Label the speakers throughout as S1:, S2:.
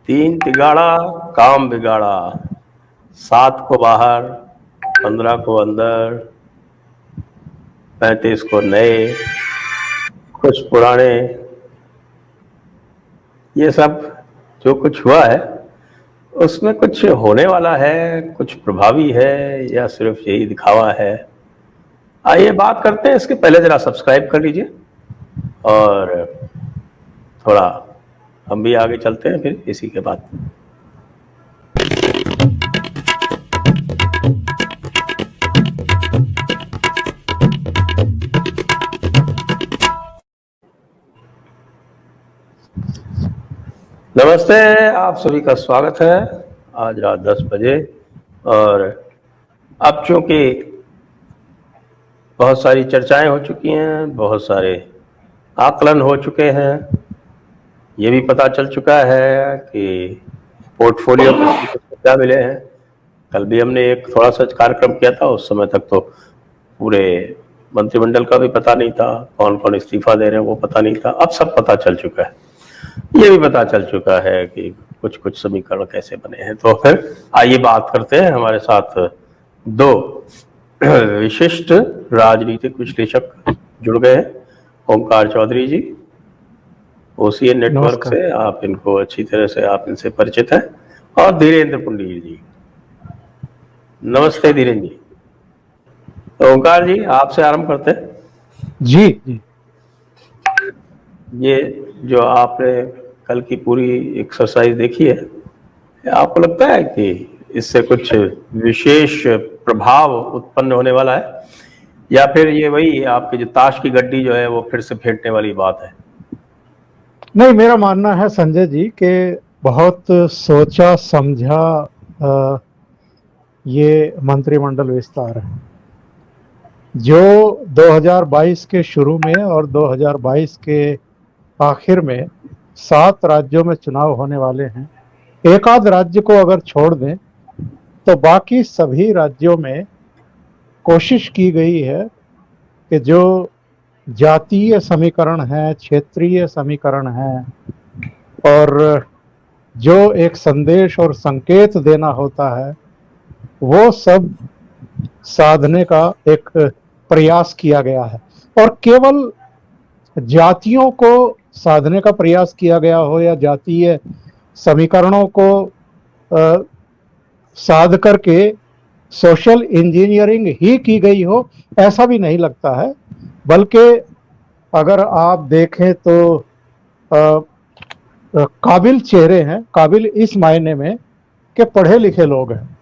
S1: तीन तिगाड़ा काम बिगाड़ा, 7 को बाहर, 15 को अंदर, 35 को नए, कुछ पुराने। ये सब जो कुछ हुआ है उसमें कुछ होने वाला है, कुछ प्रभावी है या सिर्फ यही दिखावा है? आइए बात करते हैं। इसके पहले जरा सब्सक्राइब कर लीजिए और थोड़ा हम भी आगे चलते हैं फिर इसी के बाद। नमस्ते, आप सभी का स्वागत है आज रात 10 बजे। और अब चूंकि बहुत सारी चर्चाएं हो चुकी हैं, बहुत सारे आकलन हो चुके हैं, ये भी पता चल चुका है कि पोर्टफोलियो को क्या मिले हैं। कल भी हमने एक थोड़ा सा कार्यक्रम किया था, उस समय तक तो पूरे मंत्रिमंडल का भी पता नहीं था, कौन कौन इस्तीफा दे रहे हैं वो पता नहीं था। अब सब पता चल चुका है, ये भी पता चल चुका है कि कुछ कुछ समीकरण कैसे बने हैं। तो फिर आइए बात करते हैं। हमारे साथ दो विशिष्ट राजनीतिक विश्लेषक जुड़ गए हैं। ओंकार चौधरी जी, ओसीएन नेटवर्क से, आप इनको अच्छी तरह से आप इनसे परिचित हैं। और धीरेन्द्र पुंडीर जी। नमस्ते धीरेन्द्र जी। तो ओंकार जी, आपसे आरंभ करते हैं।
S2: जी।
S1: ये जो आपने कल की पूरी एक्सरसाइज देखी है, आपको लगता है कि इससे कुछ विशेष प्रभाव उत्पन्न होने वाला है, या फिर ये वही आपकी जो ताश की गड्डी जो है वो फिर से फेंटने वाली बात है?
S2: नहीं, मेरा मानना है संजय जी कि बहुत सोचा समझा ये मंत्रिमंडल विस्तार है जो 2022 के शुरू में और 2022 के आखिर में 7 राज्यों में चुनाव होने वाले हैं। एक आध राज्य को अगर छोड़ दें तो बाकी सभी राज्यों में कोशिश की गई है कि जो जातीय समीकरण है, क्षेत्रीय समीकरण है, और जो एक संदेश और संकेत देना होता है, वो सब साधने का एक प्रयास किया गया है। और केवल जातियों को साधने का प्रयास किया गया हो या जातीय समीकरणों को साध करके सोशल इंजीनियरिंग ही की गई हो, ऐसा भी नहीं लगता है। बल्कि अगर आप देखें तो काबिल चेहरे हैं, काबिल इस मायने में कि पढ़े लिखे लोग हैं।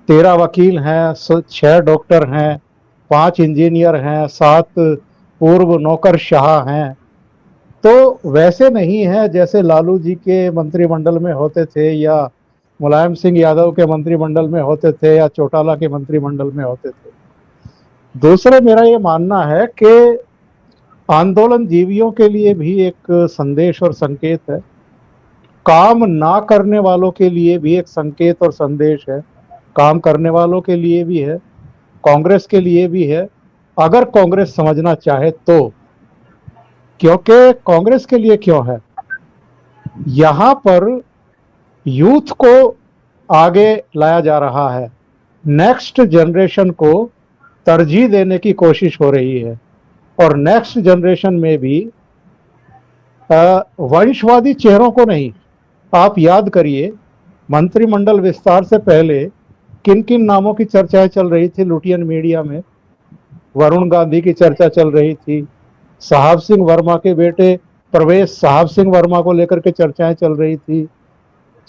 S2: 13 वकील हैं, 6 डॉक्टर हैं, 5 इंजीनियर हैं, 7 पूर्व नौकरशाह हैं। तो वैसे नहीं है जैसे लालू जी के मंत्रिमंडल में होते थे, या मुलायम सिंह यादव के मंत्रिमंडल में होते थे, या चौटाला के मंत्रिमंडल में होते थे। दूसरा, मेरा ये मानना है कि आंदोलन जीवियों के लिए भी एक संदेश और संकेत है, काम ना करने वालों के लिए भी एक संकेत और संदेश है, काम करने वालों के लिए भी है, कांग्रेस के लिए भी है, अगर कांग्रेस समझना चाहे तो। क्योंकि कांग्रेस के लिए क्यों है, यहां पर यूथ को आगे लाया जा रहा है, नेक्स्ट जनरेशन को तरजीह देने की कोशिश हो रही है। और नेक्स्ट जनरेशन में भी वंशवादी चेहरों को नहीं। आप याद करिए, मंत्रिमंडल विस्तार से पहले किन किन नामों की चर्चाएं चल रही थी लुटियन मीडिया में। वरुण गांधी की चर्चा चल रही थी, साहब सिंह वर्मा के बेटे प्रवेश साहब सिंह वर्मा को लेकर के चर्चाएं चल रही थी,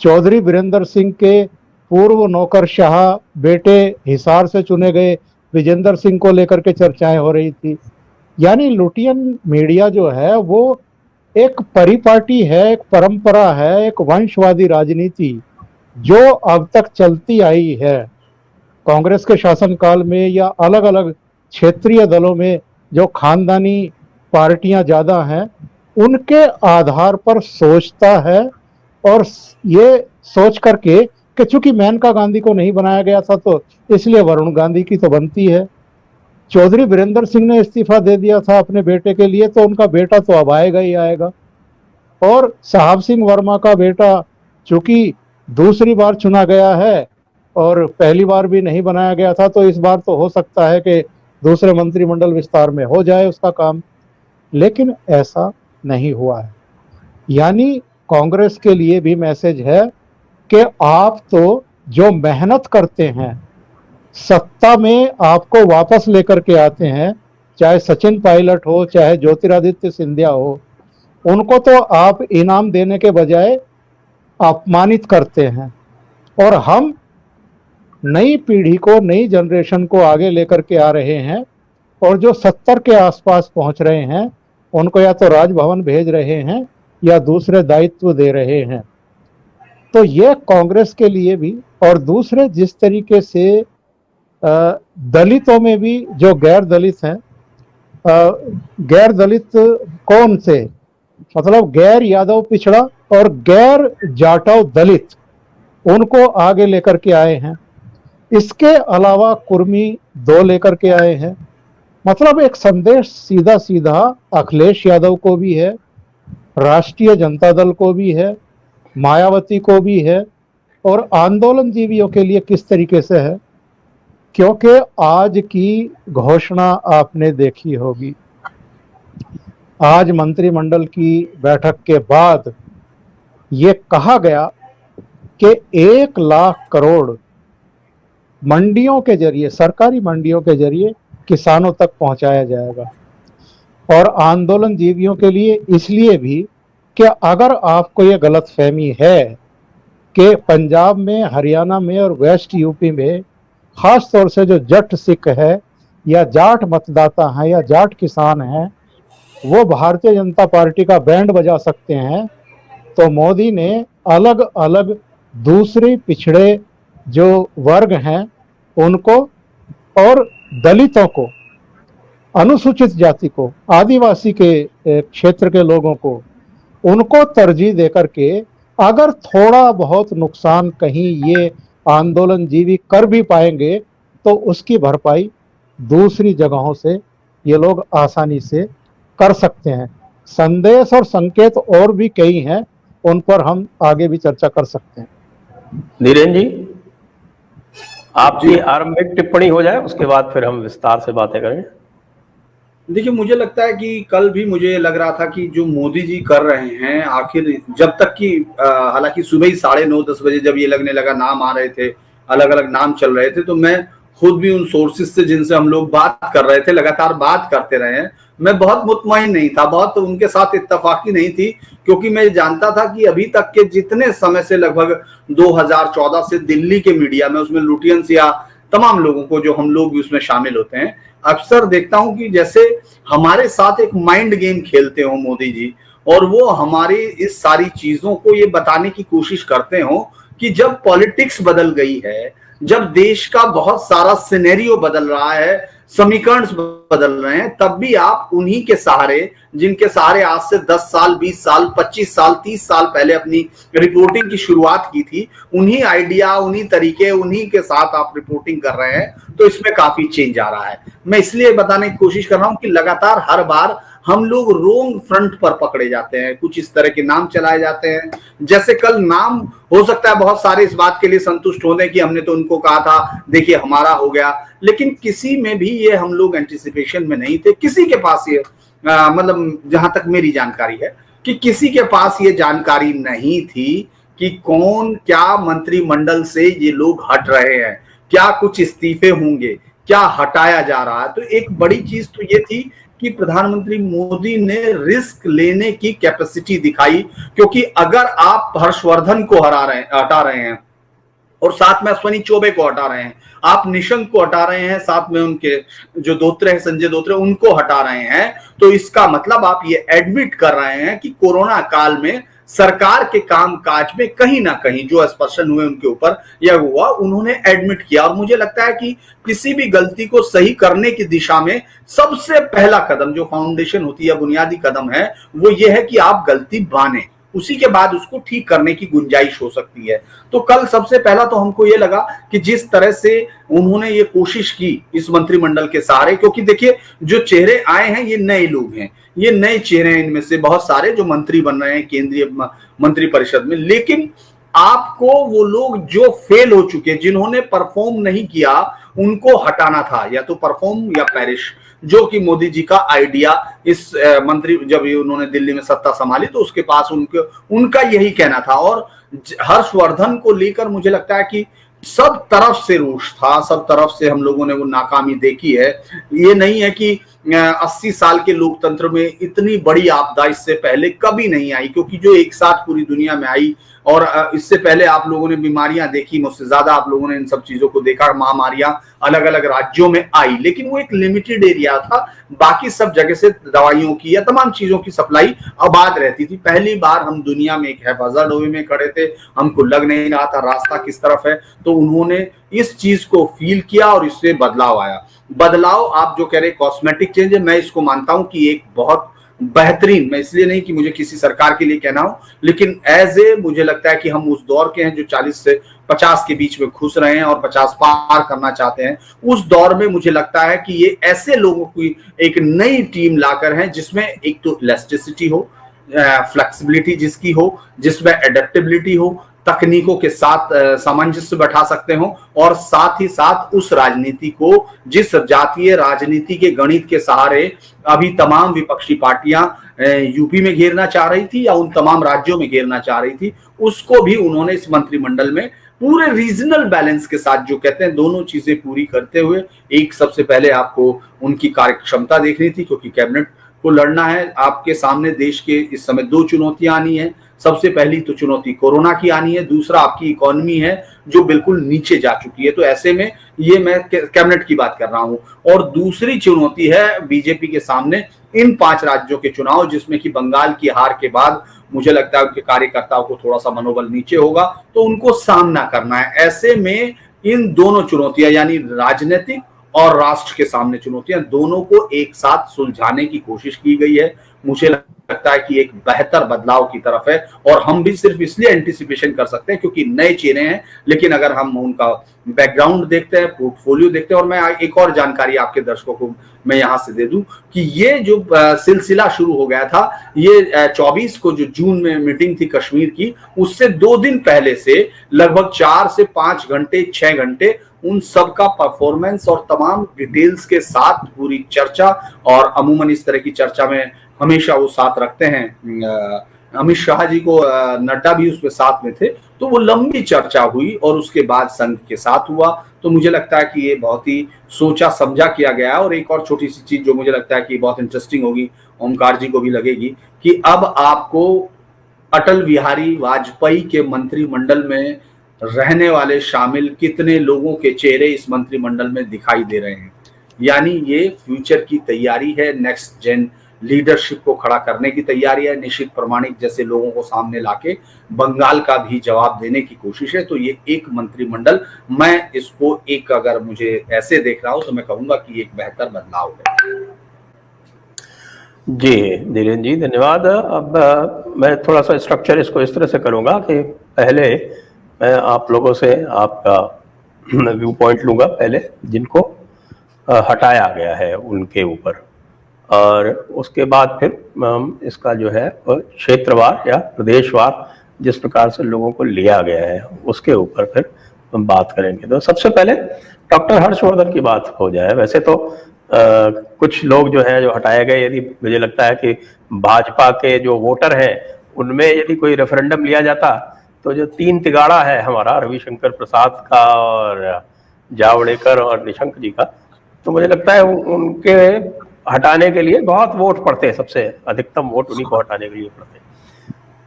S2: चौधरी वीरेंद्र सिंह के पूर्व नौकरशाह बेटे हिसार से चुने गए विजेंद्र सिंह को लेकर के चर्चाएं हो रही थी। यानी लुटियन मीडिया जो है वो एक परिपाटी है, एक परंपरा है, एक वंशवादी राजनीति जो अब तक चलती आई है। कांग्रेस के शासनकाल में या अलग अलग क्षेत्रीय दलों में जो खानदानी पार्टियां ज्यादा हैं, उनके आधार पर सोचता है, और ये सोच करके कि चूंकि मेनका गांधी को नहीं बनाया गया था तो इसलिए वरुण गांधी की तो बनती है। चौधरी वीरेंद्र सिंह ने इस्तीफा दे दिया था अपने बेटे के लिए, तो उनका बेटा तो अब आएगा ही आएगा। और साहब सिंह वर्मा का बेटा चूंकि दूसरी बार चुना गया है और पहली बार भी नहीं बनाया गया था, तो इस बार तो हो सकता है कि दूसरे मंत्रिमंडल विस्तार में हो जाए उसका काम, लेकिन ऐसा नहीं हुआ है। यानी कांग्रेस के लिए भी मैसेज है कि आप तो जो मेहनत करते हैं, सत्ता में आपको वापस लेकर के आते हैं, चाहे सचिन पायलट हो, चाहे ज्योतिरादित्य सिंधिया हो, उनको तो आप इनाम देने के बजाय अपमानित करते हैं। और हम नई पीढ़ी को, नई जनरेशन को आगे लेकर के आ रहे हैं, और जो 70 के आसपास पहुंच रहे हैं उनको या तो राजभवन भेज रहे हैं या दूसरे दायित्व दे रहे हैं। तो ये कांग्रेस के लिए भी, और दूसरे जिस तरीके से दलितों में भी जो गैर दलित हैं, गैर दलित कौन से, मतलब गैर यादव पिछड़ा और गैर जाटव दलित, उनको आगे लेकर के आए हैं। इसके अलावा कुर्मी 2 लेकर के आए हैं। मतलब एक संदेश सीधा सीधा अखिलेश यादव को भी है, राष्ट्रीय जनता दल को भी है, मायावती को भी है, और आंदोलन जीवियों के लिए किस तरीके से है। क्योंकि आज की घोषणा आपने देखी होगी, आज मंत्रिमंडल की बैठक के बाद ये कहा गया कि 1 लाख करोड़ मंडियों के जरिए, सरकारी मंडियों के जरिए किसानों तक पहुंचाया जाएगा। और आंदोलन जीवियों के लिए इसलिए भी कि अगर आपको ये गलतफहमी है कि पंजाब में, हरियाणा में और वेस्ट यूपी में खास तौर से जो जट सिख है या जाट मतदाता हैं या जाट किसान हैं वो भारतीय जनता पार्टी का बैंड बजा सकते हैं, तो मोदी ने अलग अलग दूसरे पिछड़े जो वर्ग हैं उनको और दलितों को, अनुसूचित जाति को, आदिवासी के क्षेत्र के लोगों को, उनको तरजीह देकर के अगर थोड़ा बहुत नुकसान कहीं ये आंदोलन जीवी कर भी पाएंगे तो उसकी भरपाई दूसरी जगहों से ये लोग आसानी से कर सकते हैं। संदेश और संकेत और भी कई हैं, उन पर हम आगे भी चर्चा कर सकते हैं।
S1: धीरेन जी, आपकी आरंभिक टिप्पणी हो जाए, उसके बाद फिर हम विस्तार से बातें करें।
S3: देखिए, मुझे लगता है कि कल भी मुझे लग रहा था कि जो मोदी जी कर रहे हैं, आखिर जब तक कि हालांकि सुबह ही 9:30-10 बजे जब ये लगने लगा, नाम आ रहे थे, अलग अलग नाम चल रहे थे, तो मैं खुद भी उन सोर्सेज से जिनसे हम लोग बात कर रहे थे, लगातार बात करते रहे हैं, मैं बहुत मुतमईन नहीं था, बहुत उनके साथ इत्तफाकी नहीं थी, क्योंकि मैं जानता था कि अभी तक के जितने समय से, लगभग 2014 से दिल्ली के मीडिया में, उसमें लुटियंस या तमाम लोगों को, जो हम लोग भी उसमें शामिल होते हैं, अक्सर देखता हूं कि जैसे हमारे साथ एक माइंड गेम खेलते हो मोदी जी, और वो हमारी इस सारी चीजों को ये बताने की कोशिश करते हो कि जब पॉलिटिक्स बदल गई है, जब देश का बहुत सारा सिनेरियो बदल रहा है, समीकरण बदल रहे हैं, तब भी आप उन्हीं के सहारे, जिनके सहारे आज से 10 साल, 20 साल, 25 साल, 30 साल पहले अपनी रिपोर्टिंग की शुरुआत की थी, उन्हीं आइडिया, उन्हीं तरीके, उन्हीं के साथ आप रिपोर्टिंग कर रहे हैं, तो इसमें काफी चेंज आ रहा है। मैं इसलिए बताने की कोशिश कर रहा हूं कि लगातार हर बार हम लोग रोंग फ्रंट पर पकड़े जाते हैं, कुछ इस तरह के नाम चलाए जाते हैं। जैसे कल नाम हो सकता है बहुत सारे इस बात के लिए संतुष्ट होने की हमने तो उनको कहा था, देखिए हमारा हो गया, लेकिन किसी में भी ये हम लोग एंटिसिपेशन में नहीं थे, किसी के पास ये मतलब जहां तक मेरी जानकारी है कि किसी के पास ये जानकारी नहीं थी कि कौन क्या मंत्रिमंडल से ये लोग हट रहे हैं, क्या कुछ इस्तीफे होंगे, क्या हटाया जा रहा है। तो एक बड़ी चीज तो ये थी कि प्रधानमंत्री मोदी ने रिस्क लेने की कैपेसिटी दिखाई, क्योंकि अगर आप हर्षवर्धन को हटा रहे हैं और साथ में अश्विनी चौबे को हटा रहे हैं, आप निशंक को हटा रहे हैं, साथ में उनके जो दोत्रे हैं, संजय दोत्रे, उनको हटा रहे हैं, तो इसका मतलब आप ये एडमिट कर रहे हैं कि कोरोना काल में सरकार के काम काज में कहीं ना कहीं जो स्पर्शन हुए उनके ऊपर या हुआ, उन्होंने एडमिट किया। और मुझे लगता है कि किसी भी गलती को सही करने की दिशा में सबसे पहला कदम, जो फाउंडेशन होती है, बुनियादी कदम है, वो ये है कि आप गलती माने, उसी के बाद उसको ठीक करने की गुंजाइश हो सकती है। तो कल सबसे पहला तो हमको ये लगा कि जिस तरह से उन्होंने ये कोशिश की इस मंत्रिमंडल के सहारे, क्योंकि देखिए जो चेहरे आए हैं ये नए लोग हैं, ये नए चेहरे हैं, इनमें से बहुत सारे जो मंत्री बन रहे हैं केंद्रीय मंत्रिपरिषद में, लेकिन आपको वो लोग जो फेल हो चुके, जिन्होंने परफॉर्म नहीं किया, उनको हटाना था, या तो परफॉर्म या पेरिश, जो कि मोदी जी का आइडिया इस मंत्री जब उन्होंने दिल्ली में सत्ता संभाली तो उसके पास उनका यही कहना था। और हर्षवर्धन को लेकर मुझे लगता है कि सब तरफ से रोष था, सब तरफ से हम लोगों ने वो नाकामी देखी है। ये नहीं है कि 80 साल के लोकतंत्र में इतनी बड़ी आपदा इससे पहले कभी नहीं आई, क्योंकि जो एक साथ पूरी दुनिया में आई, और इससे पहले आप लोगों ने बीमारियां देखी, मुझसे ज्यादा आप लोगों ने इन सब चीजों को देखा, महामारियां अलग अलग राज्यों में आई, लेकिन वो एक लिमिटेड एरिया था, बाकी सब जगह से दवाइयों की या तमाम चीजों की सप्लाई आबाद रहती थी। पहली बार हम दुनिया में एक हैफाजत डोबे में खड़े थे, हमको लग नहीं रहा था रास्ता किस तरफ है, तो उन्होंने इस चीज को फील किया और इससे बदलाव आया। बदलाव आप जो कह रहे कॉस्मेटिक चेंज है, मैं इसको मानता हूं कि एक बहुत बेहतरीन, मैं इसलिए नहीं कि मुझे किसी सरकार के लिए कहना हो, लेकिन एज ए मुझे लगता है कि हम उस दौर के हैं जो 40 से 50 के बीच में घुस रहे हैं और 50 पार करना चाहते हैं। उस दौर में मुझे लगता है कि ये ऐसे लोगों की एक नई टीम लाकर है जिसमें एक तो इलास्टिसिटी हो, फ्लेक्सिबिलिटी जिसकी हो, जिसमें एडेप्टेबिलिटी हो, तकनीकों के साथ सामंजस्य बैठा सकते हो, और साथ ही साथ उस राजनीति को, जिस जातीय राजनीति के गणित के सहारे अभी तमाम विपक्षी पार्टियां यूपी में घेरना चाह रही थी या उन तमाम राज्यों में घेरना चाह रही थी, उसको भी उन्होंने इस मंत्रिमंडल में पूरे रीजनल बैलेंस के साथ, जो कहते हैं दोनों चीजें पूरी करते हुए, एक सबसे पहले आपको उनकी कार्य क्षमता देखनी थी, क्योंकि कैबिनेट को लड़ना है। आपके सामने देश के इस समय 2 चुनौतियां आनी है। सबसे पहली तो चुनौती कोरोना की आनी है, दूसरा आपकी इकोनॉमी है जो बिल्कुल नीचे जा चुकी है। तो ऐसे में ये मैं कैबिनेट की बात कर रहा हूं, और दूसरी चुनौती है बीजेपी के सामने इन 5 राज्यों के चुनाव, जिसमें कि बंगाल की हार के बाद मुझे लगता है उनके कार्यकर्ताओं को थोड़ा सा मनोबल नीचे होगा, तो उनको सामना करना है। ऐसे में इन दोनों चुनौतियां, यानी राजनीतिक और राष्ट्र के सामने चुनौतियां, दोनों को एक साथ सुलझाने की कोशिश की गई है। मुझे लगता है कि एक बेहतर बदलाव की तरफ है, और हम भी सिर्फ इसलिए एंटिसिपेशन कर सकते हैं क्योंकि नए चेहरे हैं, लेकिन अगर हम उनका बैकग्राउंड देखते हैं, पोर्टफोलियो देखते हैं, और मैं एक और जानकारी आपके दर्शकों को मैं यहां से दे दूं कि ये जो सिलसिला शुरू हो गया था, ये 24 को जो जून में मीटिंग थी कश्मीर की, उससे 2 दिन पहले से लगभग 4 से 5 घंटे 6 घंटे उन सब का परफॉर्मेंस और तमाम डिटेल्स के साथ पूरी चर्चा, और अमूमन इस तरह की चर्चा में हमेशा वो साथ रखते हैं, अमित शाह जी को, नड्डा भी उसमें साथ में थे, तो वो लंबी चर्चा हुई और उसके बाद संघ के साथ हुआ। तो मुझे लगता है कि ये बहुत ही सोचा समझा किया गया है। और एक और छोटी सी चीज जो मुझे लगता है कि बहुत इंटरेस्टिंग होगी, ओमकार जी को भी लगेगी, कि अब आपको अटल बिहारी वाजपेयी के मंत्रिमंडल में रहने वाले शामिल कितने लोगों के चेहरे इस मंत्रिमंडल में दिखाई दे रहे हैं। यानी ये फ्यूचर की तैयारी है, नेक्स्ट जेन लीडरशिप को खड़ा करने की तैयारी है, निश्चित प्रमाणिक जैसे लोगों को सामने लाके बंगाल का भी जवाब देने की कोशिश है। तो ये एक मंत्रिमंडल, मैं इसको एक, अगर मुझे ऐसे देख रहा हूं तो मैं कहूंगा कि एक बेहतर बदलाव है।
S1: जी धीरेन्द्र जी, धन्यवाद। अब मैं थोड़ा सा स्ट्रक्चर इसको इस तरह से करूंगा कि पहले मैं आप लोगों से आपका व्यू पॉइंट लूंगा, पहले जिनको हटाया गया है उनके ऊपर, और उसके बाद फिर हम इसका जो है क्षेत्रवार या प्रदेशवार जिस प्रकार से लोगों को लिया गया है उसके ऊपर फिर हम बात करेंगे। तो सबसे पहले डॉक्टर हर्षवर्धन की बात हो जाए। वैसे तो कुछ लोग जो हैं जो हटाए गए, यदि मुझे लगता है कि भाजपा के जो वोटर हैं उनमें यदि कोई रेफरेंडम लिया जाता तो जो 3 तिगाड़ा है हमारा, रविशंकर प्रसाद का और जावड़ेकर और निशंक जी का, तो मुझे लगता है उनके हटाने के लिए बहुत वोट पड़ते हैं, सबसे अधिकतम वोट उन्हीं को हटाने के लिए पड़ते हैं,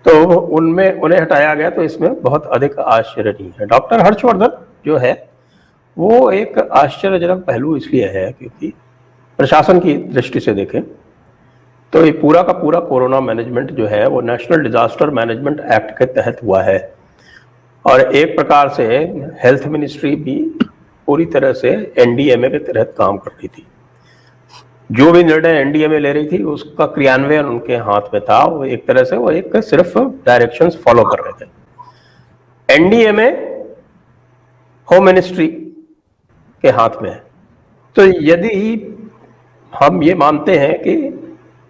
S1: तो उन्हें हटाया गया। तो इसमें बहुत अधिक आश्चर्य नहीं है। डॉक्टर हर्षवर्धन जो है वो एक आश्चर्यजनक पहलू इसलिए है क्योंकि प्रशासन की दृष्टि से देखें तो ये पूरा का पूरा कोरोना मैनेजमेंट जो है वो नेशनल डिजास्टर मैनेजमेंट एक्ट के तहत हुआ है, और एक प्रकार से हेल्थ मिनिस्ट्री भी पूरी तरह से एनडीएमए के तहत काम कर रही थी। जो भी निर्णय एनडीएमए ले रही थी उसका क्रियान्वयन उनके हाथ में था। वो एक तरह से वो एक सिर्फ डायरेक्शंस फॉलो कर रहे थे। एनडीएमए होम मिनिस्ट्री के हाथ में है। तो यदि हम ये मानते हैं कि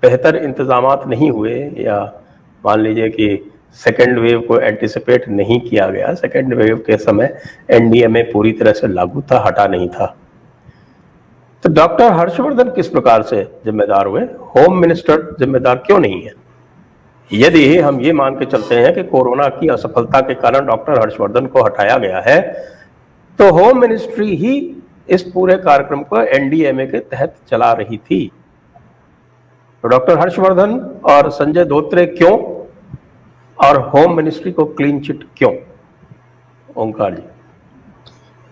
S1: बेहतर इंतजामात नहीं हुए, या मान लीजिए कि सेकेंड वेव को एंटिसिपेट नहीं किया गया। सेकेंड वेव के समय एनडीएमए पूरी तरह से लागू था, हटा नहीं था। तो डॉक्टर हर्षवर्धन किस प्रकार से जिम्मेदार हुए, होम मिनिस्टर जिम्मेदार क्यों नहीं है? यदि हम ये मान के चलते हैं कि कोरोना की असफलता के कारण डॉक्टर हर्षवर्धन को हटाया गया है, तो होम मिनिस्ट्री ही इस पूरे कार्यक्रम को एनडीएमए के तहत चला रही थी। तो डॉक्टर हर्षवर्धन और संजय धोत्रे क्यों, और होम मिनिस्ट्री को क्लीन चिट क्यों? ओंकार जी।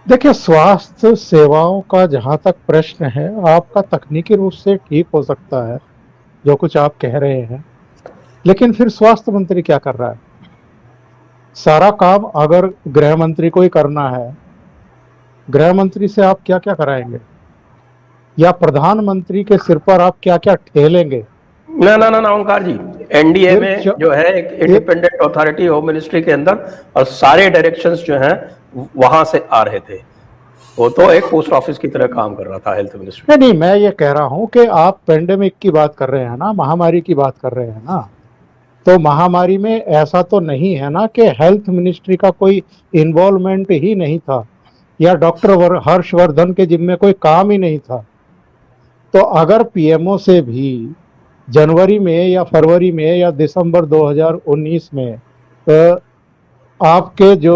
S2: देखिए, स्वास्थ्य सेवाओं का जहां तक प्रश्न है, आपका तकनीकी रूप से ठीक हो सकता है जो कुछ आप कह रहे हैं, लेकिन फिर स्वास्थ्य मंत्री क्या कर रहा है? सारा काम अगर गृह मंत्री को ही करना है, गृह मंत्री से आप क्या क्या कराएंगे, या प्रधानमंत्री के सिर पर आप क्या क्या ठेलेंगे?
S1: ना ना ना ना ओंकार जी, एनडीएमए जो है एक इंडिपेंडेंट अथॉरिटी होम मिनिस्ट्री के अंदर, और सारे डायरेक्शंस जो हैं वहां से आ रहे थे। वो तो एक पोस्ट ऑफिस की तरह काम कर रहा था हेल्थ मिनिस्ट्री।
S2: नहीं, मैं ये कह रहा हूं कि आप पेंडेमिक की बात कर रहे हैं ना, महामारी की बात कर रहे हैं ना, तो महामारी में ऐसा तो नहीं है ना कि हेल्थ मिनिस्ट्री का कोई इन्वॉल्वमेंट ही नहीं था, या डॉक्टर हर्षवर्धन के जिम्मे कोई काम ही नहीं था। तो अगर पीएमओ से भी जनवरी में या फरवरी में या दिसंबर 2019 में आपके जो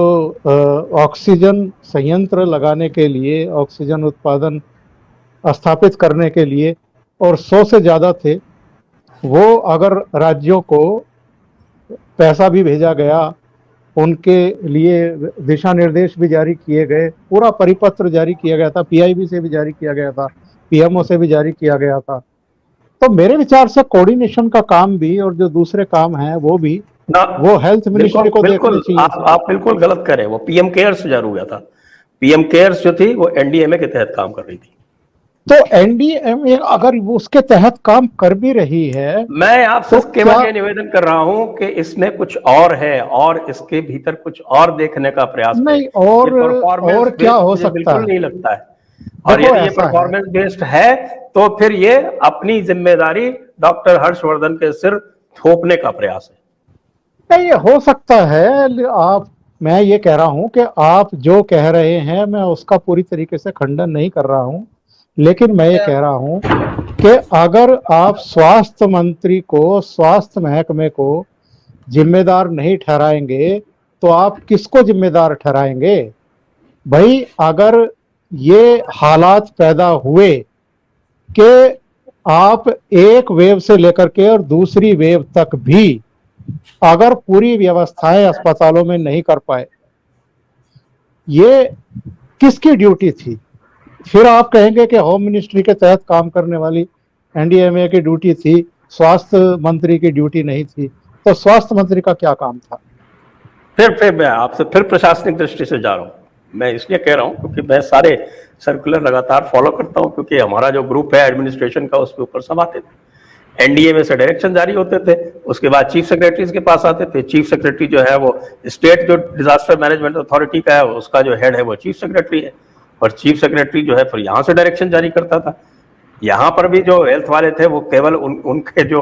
S2: ऑक्सीजन संयंत्र लगाने के लिए, ऑक्सीजन उत्पादन स्थापित करने के लिए, और 100 से ज़्यादा थे, वो अगर राज्यों को पैसा भी भेजा गया, उनके लिए दिशा निर्देश भी जारी किए गए, पूरा परिपत्र जारी किया गया था, पीआईबी से भी जारी किया गया था, पीएमओ से भी जारी किया गया था, तो मेरे विचार से कोऑर्डिनेशन का काम भी और जो दूसरे काम हैं वो भी वो हेल्थ मिनिस्ट्री को देखना चाहिए।
S1: आप बिल्कुल गलत कर रहे हैं। वो पीएम केयर्स जारी हुआ था, पीएम केयर्स जो थी वो एनडीएमए के तहत काम कर रही थी।
S2: तो एनडीएमए अगर उसके तहत काम कर भी रही है,
S1: मैं आपसे तो केवल ये निवेदन कर रहा हूं कि इसमें कुछ और है, और इसके भीतर कुछ और देखने का प्रयास
S2: नहीं, और क्या हो सकता है?
S1: बिल्कुल नहीं लगता है। और यदि ये परफॉर्मेंस बेस्ड है तो फिर ये अपनी जिम्मेदारी डॉक्टर हर्षवर्धन के सिर थोपने का प्रयास है।
S2: नहीं, हो सकता है। मैं ये कह रहा हूं कि आप जो कह रहे हैं मैं उसका पूरी तरीके से खंडन नहीं कर रहा हूं, लेकिन मैं ये कह रहा हूं कि अगर आप स्वास्थ्य मंत्री को, स्वास्थ्य महकमे को जिम्मेदार नहीं ठहराएंगे तो आप किसको जिम्मेदार ठहराएंगे? भाई, अगर ये हालात पैदा हुए कि आप एक वेव से लेकर के और दूसरी वेव तक भी अगर पूरी व्यवस्थाएं अस्पतालों में नहीं कर पाए, ये किसकी ड्यूटी थी? फिर आप कहेंगे कि होम मिनिस्ट्री के तहत काम करने वाली एनडीएमए की ड्यूटी थी, स्वास्थ्य मंत्री की ड्यूटी नहीं थी। तो स्वास्थ्य मंत्री का क्या काम था?
S1: फिर मैं आपसे फिर प्रशासनिक दृष्टि से जा रहा हूं। मैं इसलिए कह रहा हूं क्योंकि मैं सारे सर्कुलर लगातार फॉलो करता हूं, क्योंकि हमारा जो ग्रुप है एडमिनिस्ट्रेशन का उसके ऊपर सब आते थे। एनडीएमए से डायरेक्शन जारी होते थे, उसके बाद चीफ सेक्रेटरीज के पास आते थे। चीफ सेक्रेटरी जो है वो स्टेट जो डिजास्टर मैनेजमेंट अथॉरिटी का है उसका जो हेड है वो चीफ सेक्रेटरी है, और चीफ सेक्रेटरी जो है फिर यहाँ से डायरेक्शन जारी करता था। यहाँ पर भी जो हेल्थ वाले थे वो केवल उनके जो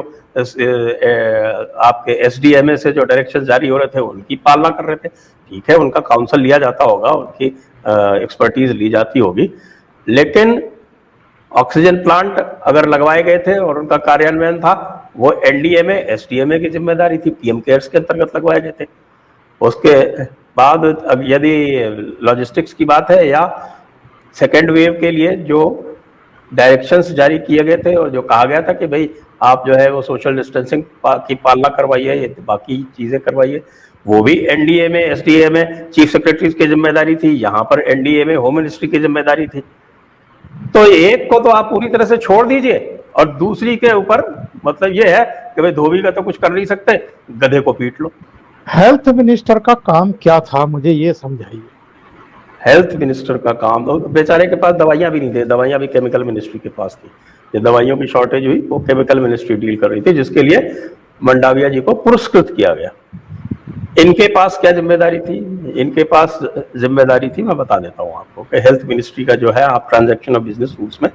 S1: आपके एसडीएमए से जो डायरेक्शन जारी हो रहे थे उनकी पालना कर रहे थे। ठीक है, उनका काउंसिल लिया जाता होगा, उनकी एक्सपर्टीज ली जाती होगी, लेकिन ऑक्सीजन प्लांट अगर लगवाए गए थे और उनका कार्यान्वयन था वो एनडीएमए एसडीएमए की जिम्मेदारी थी, पीएम केयर्स के अंतर्गत लगवाए गए थे। उसके बाद अब यदि लॉजिस्टिक्स की बात है या सेकेंड वेव के लिए जो डायरेक्शंस जारी किए गए थे और जो कहा गया था कि भाई आप जो है वो सोशल डिस्टेंसिंग की पालना करवाइए, ये बाकी चीजें करवाइए, वो भी एनडीएमए एसडीएमए चीफ सेक्रेटरीज की जिम्मेदारी थी। यहाँ पर एनडीएमए होम मिनिस्ट्री की जिम्मेदारी थी। तो एक को तो आप पूरी तरह से छोड़ दीजिए और दूसरी के ऊपर मतलब ये है कि भाई धोबी का तो कुछ कर नहीं सकते, गधे को पीट लो।
S2: हेल्थ मिनिस्टर का काम क्या था, मुझे ये समझाइए।
S1: हेल्थ मिनिस्टर का काम तो बेचारे के पास दवाइयां भी नहीं थी, दवाइयां भी केमिकल मिनिस्ट्री के पास थी। ये दवाइयों की शॉर्टेज हुई वो केमिकल मिनिस्ट्री डील कर रही थी, जिसके लिए मंडाविया जी को पुरस्कृत किया गया। इनके पास क्या जिम्मेदारी थी? इनके पास जिम्मेदारी थी, मैं बता देता हूं आपको, कि हेल्थ मिनिस्ट्री का जो है आप ट्रांजैक्शन ऑफ बिजनेस रूल्स में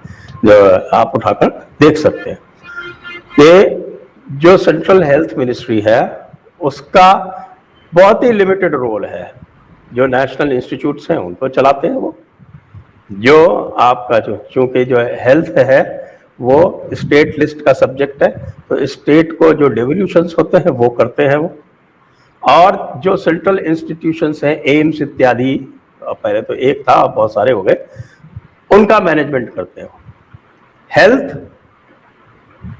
S1: आप उठाकर देख सकते हैं कि जो सेंट्रल हेल्थ मिनिस्ट्री है उसका बहुत ही लिमिटेड रोल है। जो नेशनल इंस्टीट्यूट्स हैं उनको चलाते हैं वो। जो आपका जो चूंकि जो हेल्थ है वो स्टेट लिस्ट का सब्जेक्ट है, तो स्टेट को जो डिवोल्यूशंस होते हैं वो करते हैं वो। और जो सेंट्रल इंस्टीट्यूशंस हैं, एम्स इत्यादि, पहले तो एक था अब बहुत सारे हो गए, उनका मैनेजमेंट करते हैं। हेल्थ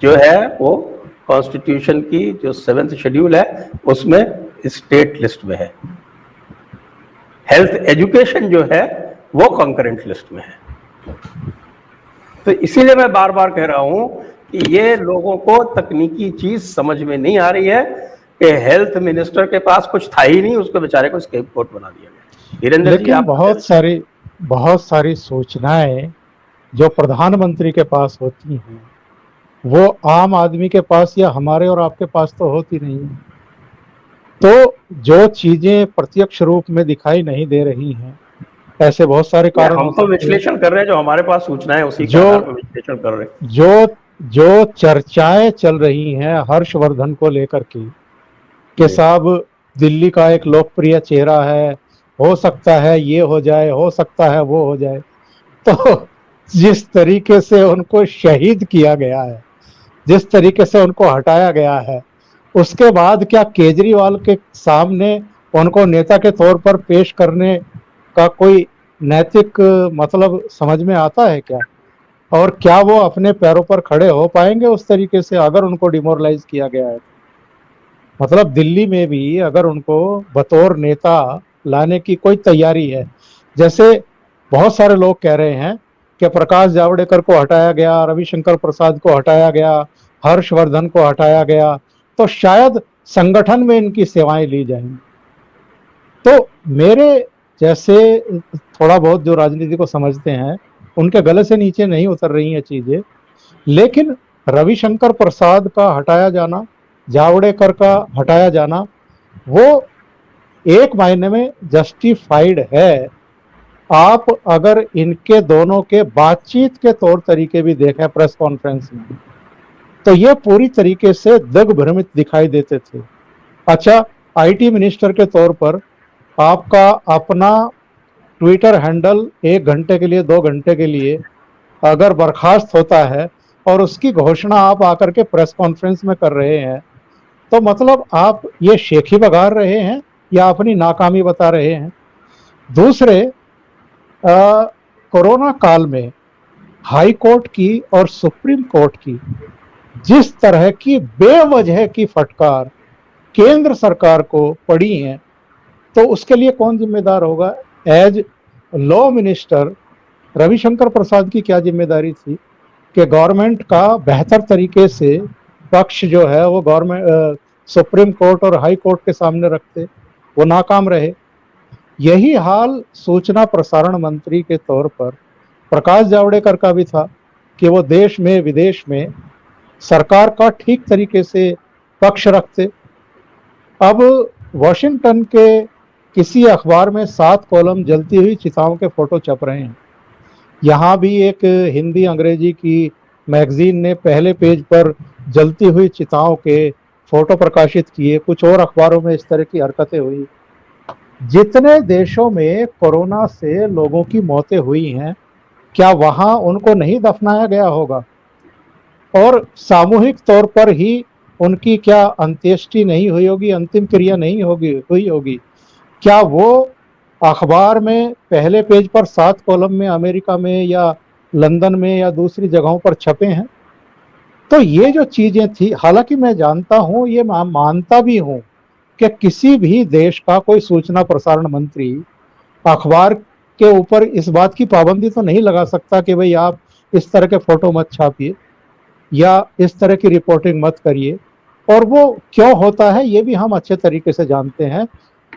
S1: जो है वो कॉन्स्टिट्यूशन की जो 7th शेड्यूल है उसमें स्टेट लिस्ट में है। हेल्थ एजुकेशन जो है वो कॉन्करेंट लिस्ट में है। तो इसीलिए मैं बार बार कह रहा हूं कि ये लोगों को तकनीकी चीज समझ में नहीं आ रही है कि हेल्थ मिनिस्टर के पास कुछ था ही नहीं, उसको बेचारे को स्केपगोट बना दिया गया। वीरेंद्र जी,
S2: लेकिन
S1: आप
S2: बहुत सारी सूचनाएं जो प्रधानमंत्री के पास होती हैं वो आम आदमी के पास या हमारे और आपके पास तो होती नहीं है। तो जो चीजें प्रत्यक्ष रूप में दिखाई नहीं दे रही हैं, ऐसे बहुत सारे कारण
S1: हम तो विश्लेषण कर रहे हैं, जो हमारे पास सूचनाएं उसी के आधार पर विश्लेषण कर रहे हैं।
S2: जो चर्चाएं चल रही हैं हर्षवर्धन को लेकर के साहब दिल्ली का एक लोकप्रिय चेहरा है, हो सकता है ये हो जाए, हो सकता है वो हो जाए। तो जिस तरीके से उनको शहीद किया गया है, जिस तरीके से उनको हटाया गया है, उसके बाद क्या केजरीवाल के सामने उनको नेता के तौर पर पेश करने का कोई नैतिक मतलब समझ में आता है क्या? और क्या वो अपने पैरों पर खड़े हो पाएंगे उस तरीके से अगर उनको डिमोरलाइज किया गया है? मतलब दिल्ली में भी अगर उनको बतौर नेता लाने की कोई तैयारी है, जैसे बहुत सारे लोग कह रहे हैं कि प्रकाश जावड़ेकर को हटाया गया, रविशंकर प्रसाद को हटाया गया, हर्षवर्धन को हटाया गया, तो शायद संगठन में इनकी सेवाएं ली जाएंगी। तो मेरे जैसे थोड़ा बहुत जो राजनीति को समझते हैं उनके गले से नीचे नहीं उतर रही हैं चीजें, लेकिन रविशंकर प्रसाद का हटाया जाना, जावड़ेकर का हटाया जाना, वो एक मायने में जस्टिफाइड है। आप अगर इनके दोनों के बातचीत के तौर तरीके भी देखें प्रेस कॉन्फ्रेंस में, तो ये पूरी तरीके से दिग्भ्रमित दिखाई देते थे। अच्छा, आईटी मिनिस्टर के तौर पर आपका अपना ट्विटर हैंडल 1 घंटे के लिए, 2 घंटे के लिए अगर बर्खास्त होता है और उसकी घोषणा आप आकर के प्रेस कॉन्फ्रेंस में कर रहे हैं, तो मतलब आप ये शेखी बघार रहे हैं या अपनी नाकामी बता रहे हैं। दूसरे, कोरोना काल में हाई कोर्ट की और सुप्रीम कोर्ट की जिस तरह की बेवजह की फटकार केंद्र सरकार को पड़ी है, तो उसके लिए कौन जिम्मेदार होगा? एज लॉ मिनिस्टर रविशंकर प्रसाद की क्या जिम्मेदारी थी कि गवर्नमेंट का बेहतर तरीके से पक्ष जो है वो गवर्नमेंट सुप्रीम कोर्ट और हाई कोर्ट के सामने रखते, वो नाकाम रहे। यही हाल सूचना प्रसारण मंत्री के तौर पर प्रकाश जावड़ेकर का भी था कि वो देश में विदेश में सरकार का ठीक तरीके से पक्ष रखते। अब वॉशिंगटन के किसी अखबार में 7 कॉलम जलती हुई चिताओं के फोटो छप रहे हैं। यहाँ भी एक हिंदी अंग्रेजी की मैगजीन ने पहले पेज पर जलती हुई चिताओं के फोटो प्रकाशित किए। कुछ और अखबारों में इस तरह की हरकतें हुई। जितने देशों में कोरोना से लोगों की मौतें हुई हैं, क्या वहां उनको नहीं दफनाया गया होगा? और सामूहिक तौर पर ही उनकी क्या अंत्येष्टि नहीं हुई होगी, अंतिम क्रिया नहीं हुई होगी? क्या वो अखबार में पहले पेज पर 7 कॉलम में अमेरिका में या लंदन में या दूसरी जगहों पर छपे हैं? तो ये जो चीजें थी, हालांकि मैं जानता हूं, ये मानता भी हूं कि किसी भी देश का कोई सूचना प्रसारण मंत्री अखबार के ऊपर इस बात की पाबंदी तो नहीं लगा सकता कि भाई आप इस तरह के फोटो मत छापिए या इस तरह की रिपोर्टिंग मत करिए। और वो क्यों होता है ये भी हम अच्छे तरीके से जानते हैं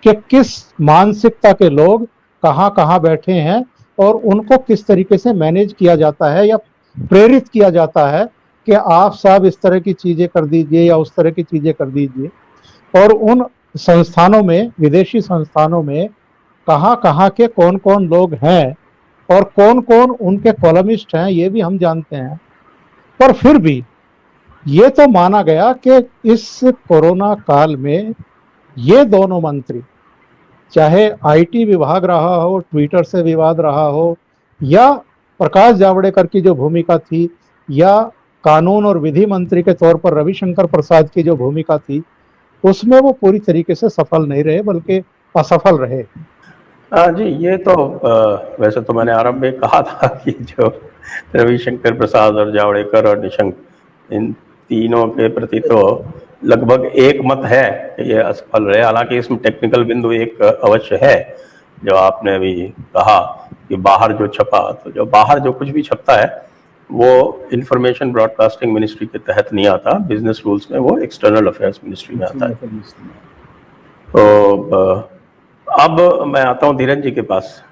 S2: कि किस मानसिकता के लोग कहाँ कहाँ बैठे हैं और उनको किस तरीके से मैनेज किया जाता है या प्रेरित किया जाता है कि आप साहब इस तरह की चीजें कर दीजिए या उस तरह की चीजें कर दीजिए। और उन संस्थानों में, विदेशी संस्थानों में कहाँ कहाँ के कौन कौन लोग हैं और कौन कौन उनके कॉलमिस्ट हैं ये भी हम जानते हैं। पर फिर भी ये तो माना गया कि इस कोरोना काल में ये दोनों मंत्री, चाहे आईटी विभाग रहा हो, ट्विटर से विवाद रहा हो, या प्रकाश जावड़ेकर की जो भूमिका थी, या कानून और विधि मंत्री के तौर पर रविशंकर प्रसाद की जो भूमिका थी, उसमें वो पूरी तरीके से सफल नहीं रहे बल्कि असफल रहे।
S1: जी, ये तो वैसे तो मैंने आरंभ में कहा था कि जो रविशंकर प्रसाद और जावड़ेकर और निशंक, इन तीनों के प्रति तो लगभग एक मत है कि ये असफल रहे। हालांकि इसमें टेक्निकल बिंदु एक अवश्य है, जो आपने अभी कहा कि बाहर जो छपा, तो जो बाहर जो कुछ भी छपता है वो इंफॉर्मेशन ब्रॉडकास्टिंग मिनिस्ट्री के तहत नहीं आता, बिजनेस रूल्स में वो एक्सटर्नल अफेयर्स मिनिस्ट्री में आता है। तो अब मैं आता हूँ धीरज जी के पास।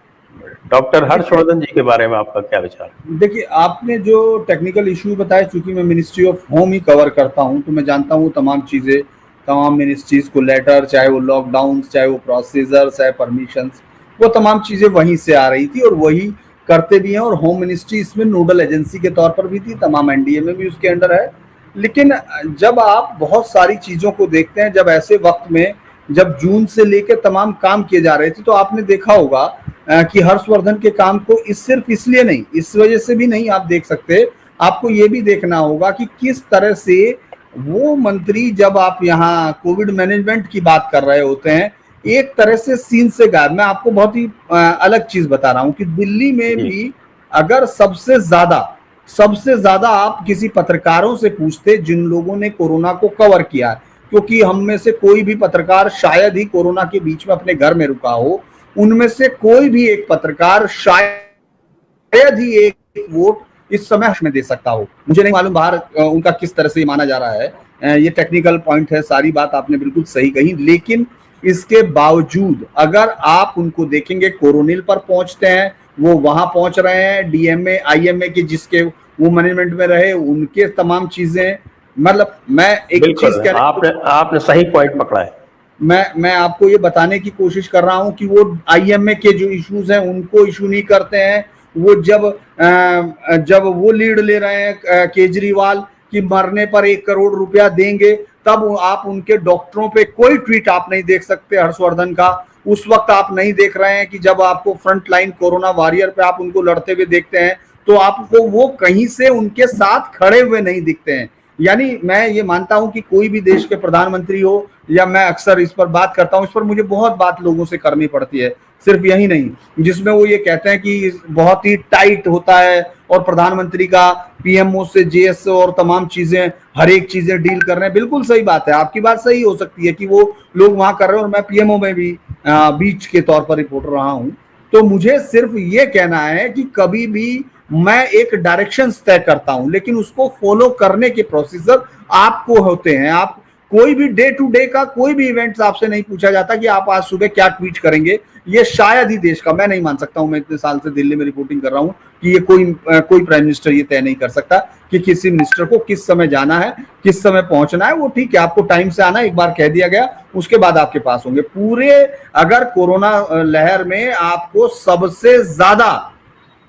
S1: डॉक्टर हर्षवर्धन जी के बारे में आपका क्या विचार है?
S3: देखिए, आपने जो टेक्निकल इशू बताए, चूंकि मैं ministry of home he cover करता हूं, तो मैं जानता हूं तमाम चीजें, तमाम मिनिस्ट्रीज को लेटर, चाहे वो लॉकडाउन, चाहे वो प्रोसीजर, चाहे परमिशंस, वो तमाम चीजें वहीं से आ रही थी और वही करते भी हैं। और होम मिनिस्ट्री इसमें नोडल एजेंसी के तौर पर भी थी, तमाम एनडीए में भी उसके अंडर है। लेकिन जब आप बहुत सारी चीजों को देखते हैं, जब ऐसे वक्त में, जब जून से लेकर तमाम काम किए जा रहे थे, तो आपने देखा होगा कि हर्षवर्धन के काम को सिर्फ इसलिए नहीं, इस वजह से भी नहीं आप देख सकते, आपको ये भी देखना होगा कि किस तरह से वो मंत्री, जब आप यहाँ कोविड मैनेजमेंट की बात कर रहे होते हैं, एक तरह से सीन से गायब। मैं आपको बहुत ही अलग चीज बता रहा हूँ कि दिल्ली में भी अगर सबसे ज्यादा आप किसी पत्रकारों से पूछते जिन लोगों ने कोरोना को कवर किया, क्योंकि हम में से कोई भी पत्रकार शायद ही कोरोना के बीच में अपने घर में रुका हो, उनमें से कोई भी एक पत्रकार शायद ही एक वोट इस समय में दे सकता हो। मुझे नहीं मालूम बाहर उनका किस तरह से माना जा रहा है, ये टेक्निकल पॉइंट है, सारी बात आपने बिल्कुल सही कही। लेकिन इसके बावजूद अगर आप उनको देखेंगे, कोरोनिल पर पहुंचते हैं, वो वहां पहुंच रहे हैं, डीएमए आईएमए के जिसके वो मैनेजमेंट में रहे, उनके तमाम चीजें, मतलब मैं एक चीज कह,
S1: आपने सही पॉइंट पकड़ा है।
S3: मैं आपको ये बताने की कोशिश कर रहा हूं कि वो आईएमए के जो इश्यूज हैं उनको इशू नहीं करते हैं। वो जब वो लीड ले रहे हैं केजरीवाल कि मरने पर 1 करोड़ रुपया देंगे, तब आप उनके डॉक्टरों पे कोई ट्वीट आप नहीं देख सकते हर्षवर्धन का। उस वक्त आप नहीं देख रहे हैं कि जब आपको फ्रंट लाइन कोरोना वॉरियर पे आप उनको लड़ते हुए देखते हैं, तो आपको वो कहीं से उनके साथ खड़े हुए नहीं दिखते हैं। यानी मैं ये मानता हूं कि कोई भी देश के प्रधानमंत्री हो, या मैं अक्सर इस पर बात करता हूं, इस पर मुझे बहुत बात लोगों से करनी पड़ती है, सिर्फ यही नहीं, जिसमें वो ये कहते हैं कि बहुत ही टाइट होता है और प्रधानमंत्री का पीएमओ से जेएसओ और तमाम चीजें, हर एक चीजें डील कर रहे हैं। बिल्कुल सही बात है, आपकी बात सही हो सकती है कि वो लोग वहां कर रहे हैं और मैं पीएमओ में भी बीच के तौर पर रिपोर्टर रहा हूं। तो मुझे सिर्फ ये कहना है कि कभी भी मैं एक डायरेक्शन तय करता हूं, लेकिन उसको फॉलो करने के प्रोसीजर आपको होते हैं। आप कोई भी डे टू डे का कोई भी इवेंट्स आपसे नहीं पूछा जाता कि आप आज सुबह क्या ट्वीट करेंगे। ये शायद ही देश का, मैं नहीं मान सकता हूं, मैं इतने साल से दिल्ली में रिपोर्टिंग कर रहा हूं, कि ये कोई प्राइम मिनिस्टर ये तय नहीं कर सकता कि किसी मिनिस्टर को किस समय जाना है, किस समय पहुंचना है। वो ठीक है, आपको टाइम से आना, एक बार कह दिया गया, उसके बाद आपके पास होंगे। पूरे अगर कोरोना लहर में आपको सबसे ज्यादा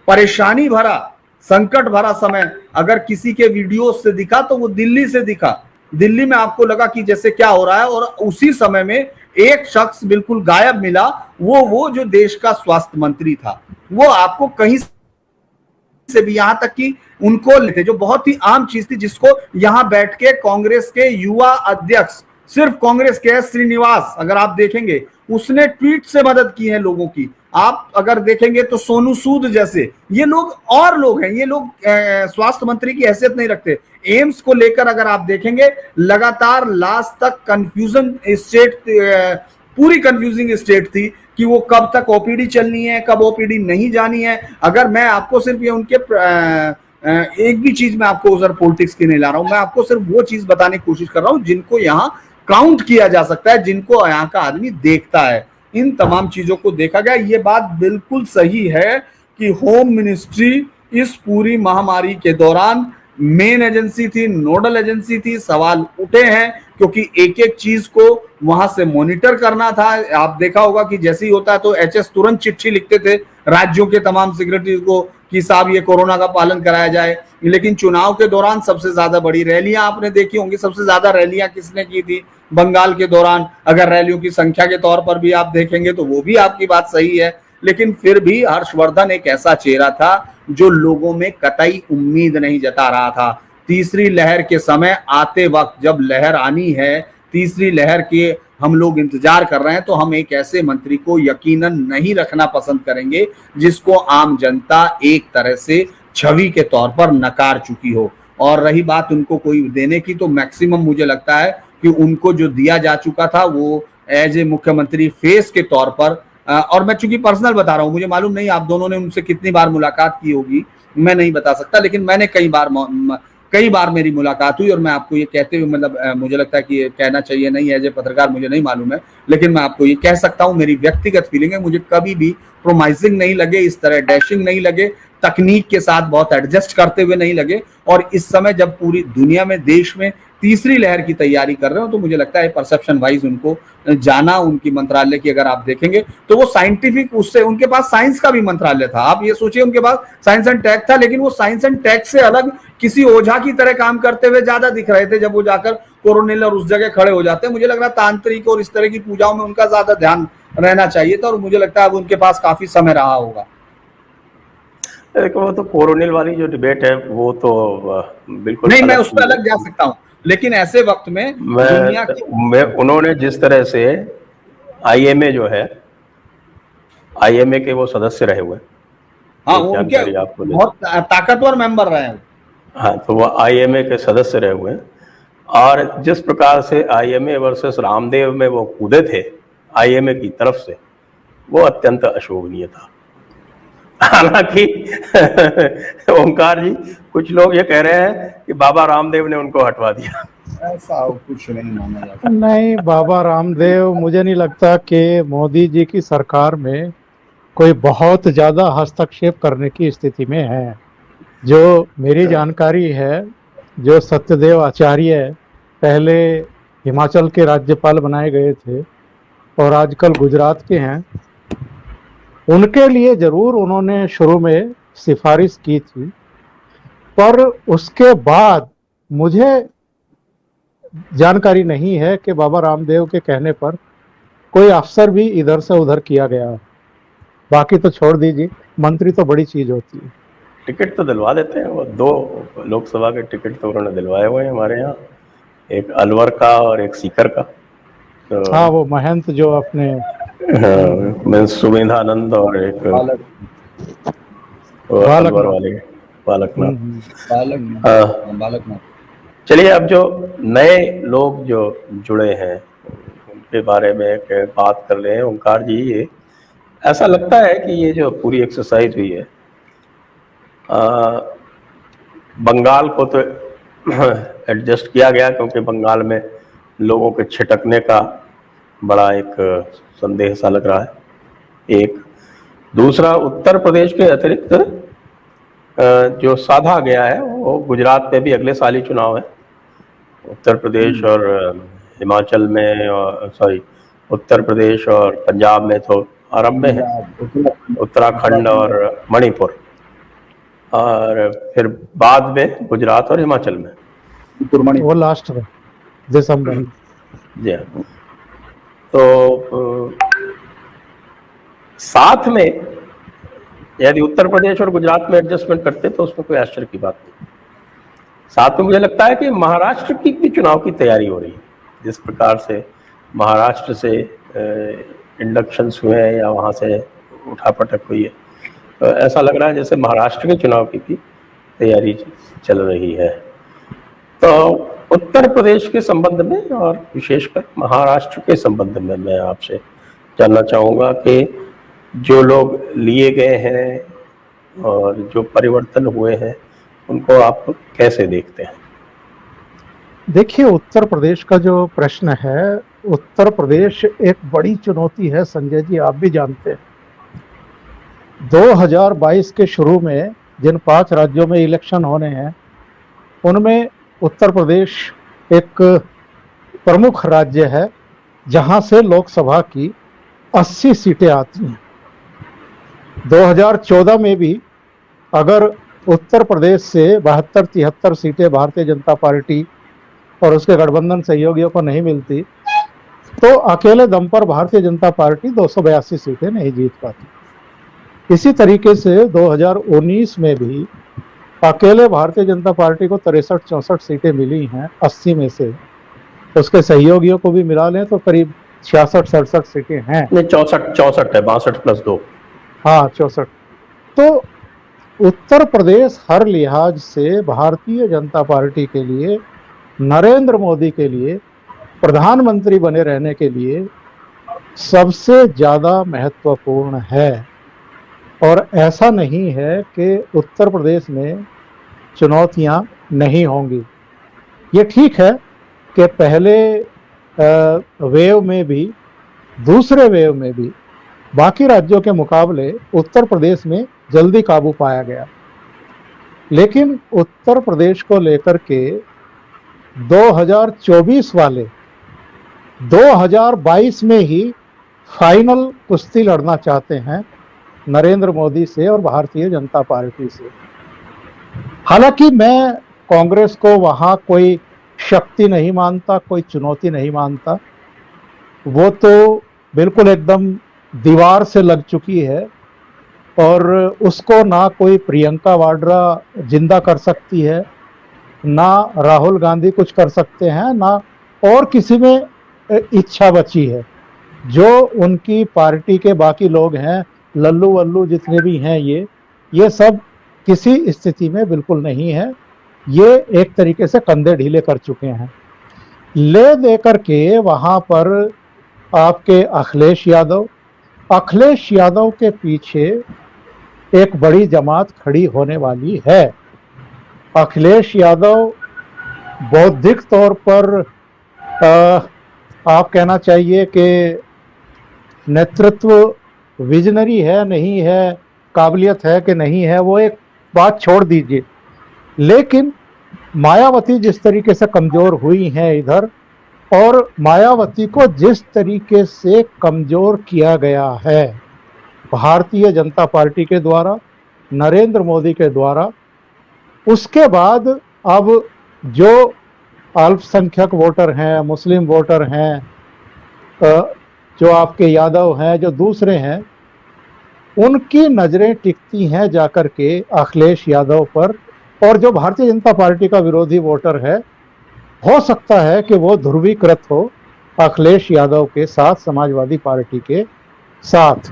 S3: परेशानी भरा, संकट भरा समय अगर किसी के वीडियो से दिखा, तो वो दिल्ली से दिखा। दिल्ली में आपको लगा कि जैसे क्या हो रहा है, और उसी समय में एक शख्स बिल्कुल गायब मिला, वो जो देश का स्वास्थ्य मंत्री था। वो आपको कहीं से भी, यहां तक कि उनको लेते, जो बहुत ही आम चीज थी, जिसको यहां बैठ के कांग्रेस के युवा अध्यक्ष, सिर्फ कांग्रेस के श्रीनिवास, अगर आप देखेंगे, उसने ट्वीट से मदद की है लोगों की। आप अगर देखेंगे तो सोनू सूद जैसे ये लोग और लोग हैं, ये लोग स्वास्थ्य मंत्री की हैसियत नहीं रखते। एम्स को लेकर अगर आप देखेंगे, लगातार लास्ट तक कंफ्यूजन स्टेट, पूरी कंफ्यूजिंग स्टेट थी कि वो कब तक ओपीडी चलनी है, कब ओपीडी नहीं जानी है। अगर मैं आपको सिर्फ ये उनके एक भी चीज मैं आपको उधर पॉलिटिक्स की नहीं ला रहा हूं, मैं आपको सिर्फ वो चीज बताने की कोशिश कर रहा हूं जिनको यहाँ काउंट किया जा सकता है, जिनको यहाँ का आदमी देखता है। इन तमाम चीजों को देखा गया। ये बात बिल्कुल सही है कि होम मिनिस्ट्री इस पूरी महामारी के दौरान मेन एजेंसी थी, नोडल एजेंसी थी। सवाल उठे हैं क्योंकि एक एक चीज को वहां से मॉनिटर करना था। आप देखा होगा कि जैसे ही होता है तो एचएस तुरंत चिट्ठी लिखते थे राज्यों के तमाम सेक्रेटरी को कि साहब ये कोरोना का पालन कराया जाए, लेकिन चुनाव के दौरान सबसे ज्यादा बड़ी रैलियां आपने देखी होंगी, सबसे ज्यादा रैलियां किसने की थी बंगाल के दौरान? अगर रैलियों की संख्या के तौर पर भी आप देखेंगे तो वो भी आपकी बात सही है, लेकिन फिर भी हर्षवर्धन एक ऐसा चेहरा था जो लोगों में कतई उम्मीद नहीं जता रहा था। तीसरी लहर के समय आते वक्त, जब लहर आनी है, तीसरी लहर के हम लोग इंतजार कर रहे हैं, तो हम एक ऐसे मंत्री को यकीनन नहीं रखना पसंद करेंगे जिसको आम जनता एक तरह से छवि के तौर पर नकार चुकी हो। और रही बात उनको कोई देने की, तो मैक्सिमम मुझे लगता है कि उनको जो दिया जा चुका था वो एज ए मुख्यमंत्री फेस के तौर पर, और मैं चूंकि पर्सनल बता रहा हूं, मुझे मालूम नहीं आप दोनों ने उनसे कितनी बार मुलाकात की होगी, मैं नहीं बता सकता, लेकिन मैंने कई बार मेरी मुलाकात हुई, और मैं आपको ये कहते हुए, मतलब मुझे लगता है कि ये कहना चाहिए नहीं, एज ए पत्रकार मुझे नहीं मालूम है, लेकिन मैं आपको ये कह सकता हूं, मेरी व्यक्तिगत फीलिंग है, मुझे कभी भी प्रोमाइजिंग नहीं लगे, इस तरह डैशिंग नहीं लगे, तकनीक के साथ बहुत एडजस्ट करते हुए नहीं लगे। और इस समय जब पूरी दुनिया में, देश में तीसरी लहर की तैयारी कर रहे हो, तो मुझे लगता है परसेप्शन वाइज उनको जाना, उनकी मंत्रालय की अगर आप देखेंगे तो वो साइंटिफिक, उससे उनके पास साइंस का भी मंत्रालय था। आप ये सोचिए, उनके पास साइंस एंड टेक था, लेकिन वो साइंस एंड टेक से अलग किसी ओझा की तरह काम करते हुए ज्यादा दिख रहे थे जब वो जाकर कोरोनिल और उस जगह खड़े हो जाते हैं। मुझे लग रहा तांत्रिक और इस तरह की पूजाओं में उनका ज्यादा ध्यान रहना चाहिए था, और मुझे लगता है अब उनके पास काफी समय रहा होगा।
S1: देखो, वो तो कोरोनिल वाली जो डिबेट है वो तो बिल्कुल
S3: नहीं, मैं उस पर अलग जा सकता हूँ, लेकिन ऐसे वक्त में दुनिया की
S1: उन्होंने जिस तरह से आईएमए जो है, आईएमए के वो सदस्य रहे हुए,
S3: हाँ, वो उनके बहुत ताकतवर मेंबर रहे हैं।
S1: हाँ, तो वो आईएमए के सदस्य रहे हुए, और जिस प्रकार से आईएमए वर्सेस रामदेव में वो कूदे थे आईएमए की तरफ से, वो अत्यंत अशोभनीय था। हालांकि ओंकार जी, कुछ लोग ये कह रहे हैं कि बाबा रामदेव ने उनको हटवा दिया।
S3: ऐसा कुछ नहीं माना जाता।
S2: नहीं, बाबा रामदेव, मुझे नहीं लगता कि मोदी जी की सरकार में कोई बहुत ज्यादा हस्तक्षेप करने की स्थिति में है। जो मेरी जानकारी है, जो सत्यदेव आचार्य पहले हिमाचल के राज्यपाल बनाए गए थे और आजकल गुजरात के हैं, उनके लिए जरूर उन्होंने शुरू में सिफारिश की थी, पर उसके बाद मुझे जानकारी नहीं है कि बाबा रामदेव के कहने पर कोई अफसर भी इधर से उधर किया गया। बाकी तो छोड़ दीजिए, मंत्री तो बड़ी चीज होती है।
S1: टिकट तो दिलवा देते हैं, वो 2 लोकसभा के टिकट तो उन्होंने दिलवाए हुए हैं हमारे यहाँ, एक अलवर का और एक सीकर का। तो
S2: हाँ, वो महंत जो अपने
S1: मैं सुमेधानंद, और एक अलवर वाले बालकनाथ। चलिए, अब जो नए लोग जो जुड़े हैं उनके बारे में बात कर रहे हैं। ओंकार जी, ये ऐसा लगता है कि ये जो पूरी एक्सरसाइज हुई है, बंगाल को तो एडजस्ट किया गया, क्योंकि बंगाल में लोगों के छिटकने का बड़ा एक संदेह सा लग रहा है। एक दूसरा, उत्तर प्रदेश के अतिरिक्त जो साधा गया है वो गुजरात में भी अगले साल ही चुनाव है। उत्तर प्रदेश और हिमाचल में, और उत्तर प्रदेश और पंजाब में तो आरंभ में है, उत्तराखंड और मणिपुर, और फिर बाद में गुजरात और हिमाचल में,
S2: वो लास्ट में दिसंबर।
S1: जी हाँ। तो साथ में यदि उत्तर प्रदेश और गुजरात में एडजस्टमेंट करते तो उसमें कोई आश्चर्य की बात नहीं। साथ में मुझे लगता है कि महाराष्ट्र की भी चुनाव की तैयारी हो रही है। जिस प्रकार से महाराष्ट्र से इंडक्शंस हुए हैं या वहाँ से उठापटक हुई है, तो ऐसा लग रहा है जैसे महाराष्ट्र के चुनाव की भी तैयारी चल रही है। तो उत्तर प्रदेश के संबंध में और विशेषकर महाराष्ट्र के संबंध में मैं आपसे जानना चाहूँगा कि जो लोग लिए गए हैं और जो परिवर्तन हुए हैं उनको आप कैसे देखते हैं?
S2: देखिए, उत्तर प्रदेश का जो प्रश्न है, उत्तर प्रदेश एक बड़ी चुनौती है संजय जी, आप भी जानते हैं। 2022 के शुरू में जिन 5 राज्यों में इलेक्शन होने हैं उनमें उत्तर प्रदेश एक प्रमुख राज्य है, जहां से लोकसभा की 80 सीटें आती हैं। 2014 में भी अगर उत्तर प्रदेश से 72-73 सीटें भारतीय जनता पार्टी और उसके गठबंधन सहयोगियों को नहीं मिलती तो अकेले दम पर भारतीय जनता पार्टी 282 सीटें नहीं जीत पाती। इसी तरीके से 2019 में भी अकेले भारतीय जनता पार्टी को 63-64 सीटें मिली हैं 80 में से, उसके सहयोगियों को भी मिला लें तो करीब 66-67 सीटें हैं।
S1: नहीं, 64 है, 62+2।
S2: हाँ 64। तो उत्तर प्रदेश हर लिहाज से भारतीय जनता पार्टी के लिए, नरेंद्र मोदी के लिए, प्रधानमंत्री बने रहने के लिए सबसे ज्यादा महत्वपूर्ण है। और ऐसा नहीं है कि उत्तर प्रदेश में चुनौतियां नहीं होंगी। ये ठीक है कि पहले वेव में भी, दूसरे वेव में भी बाकी राज्यों के मुकाबले उत्तर प्रदेश में जल्दी काबू पाया गया, लेकिन उत्तर प्रदेश को लेकर के 2024 वाले 2022 में ही फाइनल कुश्ती लड़ना चाहते हैं नरेंद्र मोदी से और भारतीय जनता पार्टी से। हालांकि मैं कांग्रेस को वहां कोई शक्ति नहीं मानता, कोई चुनौती नहीं मानता, वो तो बिल्कुल एकदम दीवार से लग चुकी है और उसको ना कोई प्रियंका वाड्रा जिंदा कर सकती है, ना राहुल गांधी कुछ कर सकते हैं, ना और किसी में इच्छा बची है। जो उनकी पार्टी के बाकी लोग हैं, लल्लू वल्लू जितने भी हैं, ये सब किसी स्थिति में बिल्कुल नहीं है। ये एक तरीके से कंधे ढीले कर चुके हैं। ले दे करके वहां पर आपके अखिलेश यादव के पीछे एक बड़ी जमात खड़ी होने वाली है। अखिलेश यादव बौद्धिक तौर पर आप कहना चाहिए कि नेतृत्व विजनरी है नहीं है, काबिलियत है कि नहीं है, वो एक बात छोड़ दीजिए, लेकिन मायावती जिस तरीके से कमजोर हुई हैं इधर, और मायावती को जिस तरीके से कमजोर किया गया है भारतीय जनता पार्टी के द्वारा, नरेंद्र मोदी के द्वारा, उसके बाद अब जो अल्पसंख्यक वोटर हैं, मुस्लिम वोटर हैं, जो आपके यादव हैं, जो दूसरे हैं, उनकी नजरें टिकती हैं जाकर के अखिलेश यादव पर। और जो भारतीय जनता पार्टी का विरोधी वोटर है, हो सकता है कि वो ध्रुवीकृत हो अखिलेश यादव के साथ, समाजवादी पार्टी के साथ।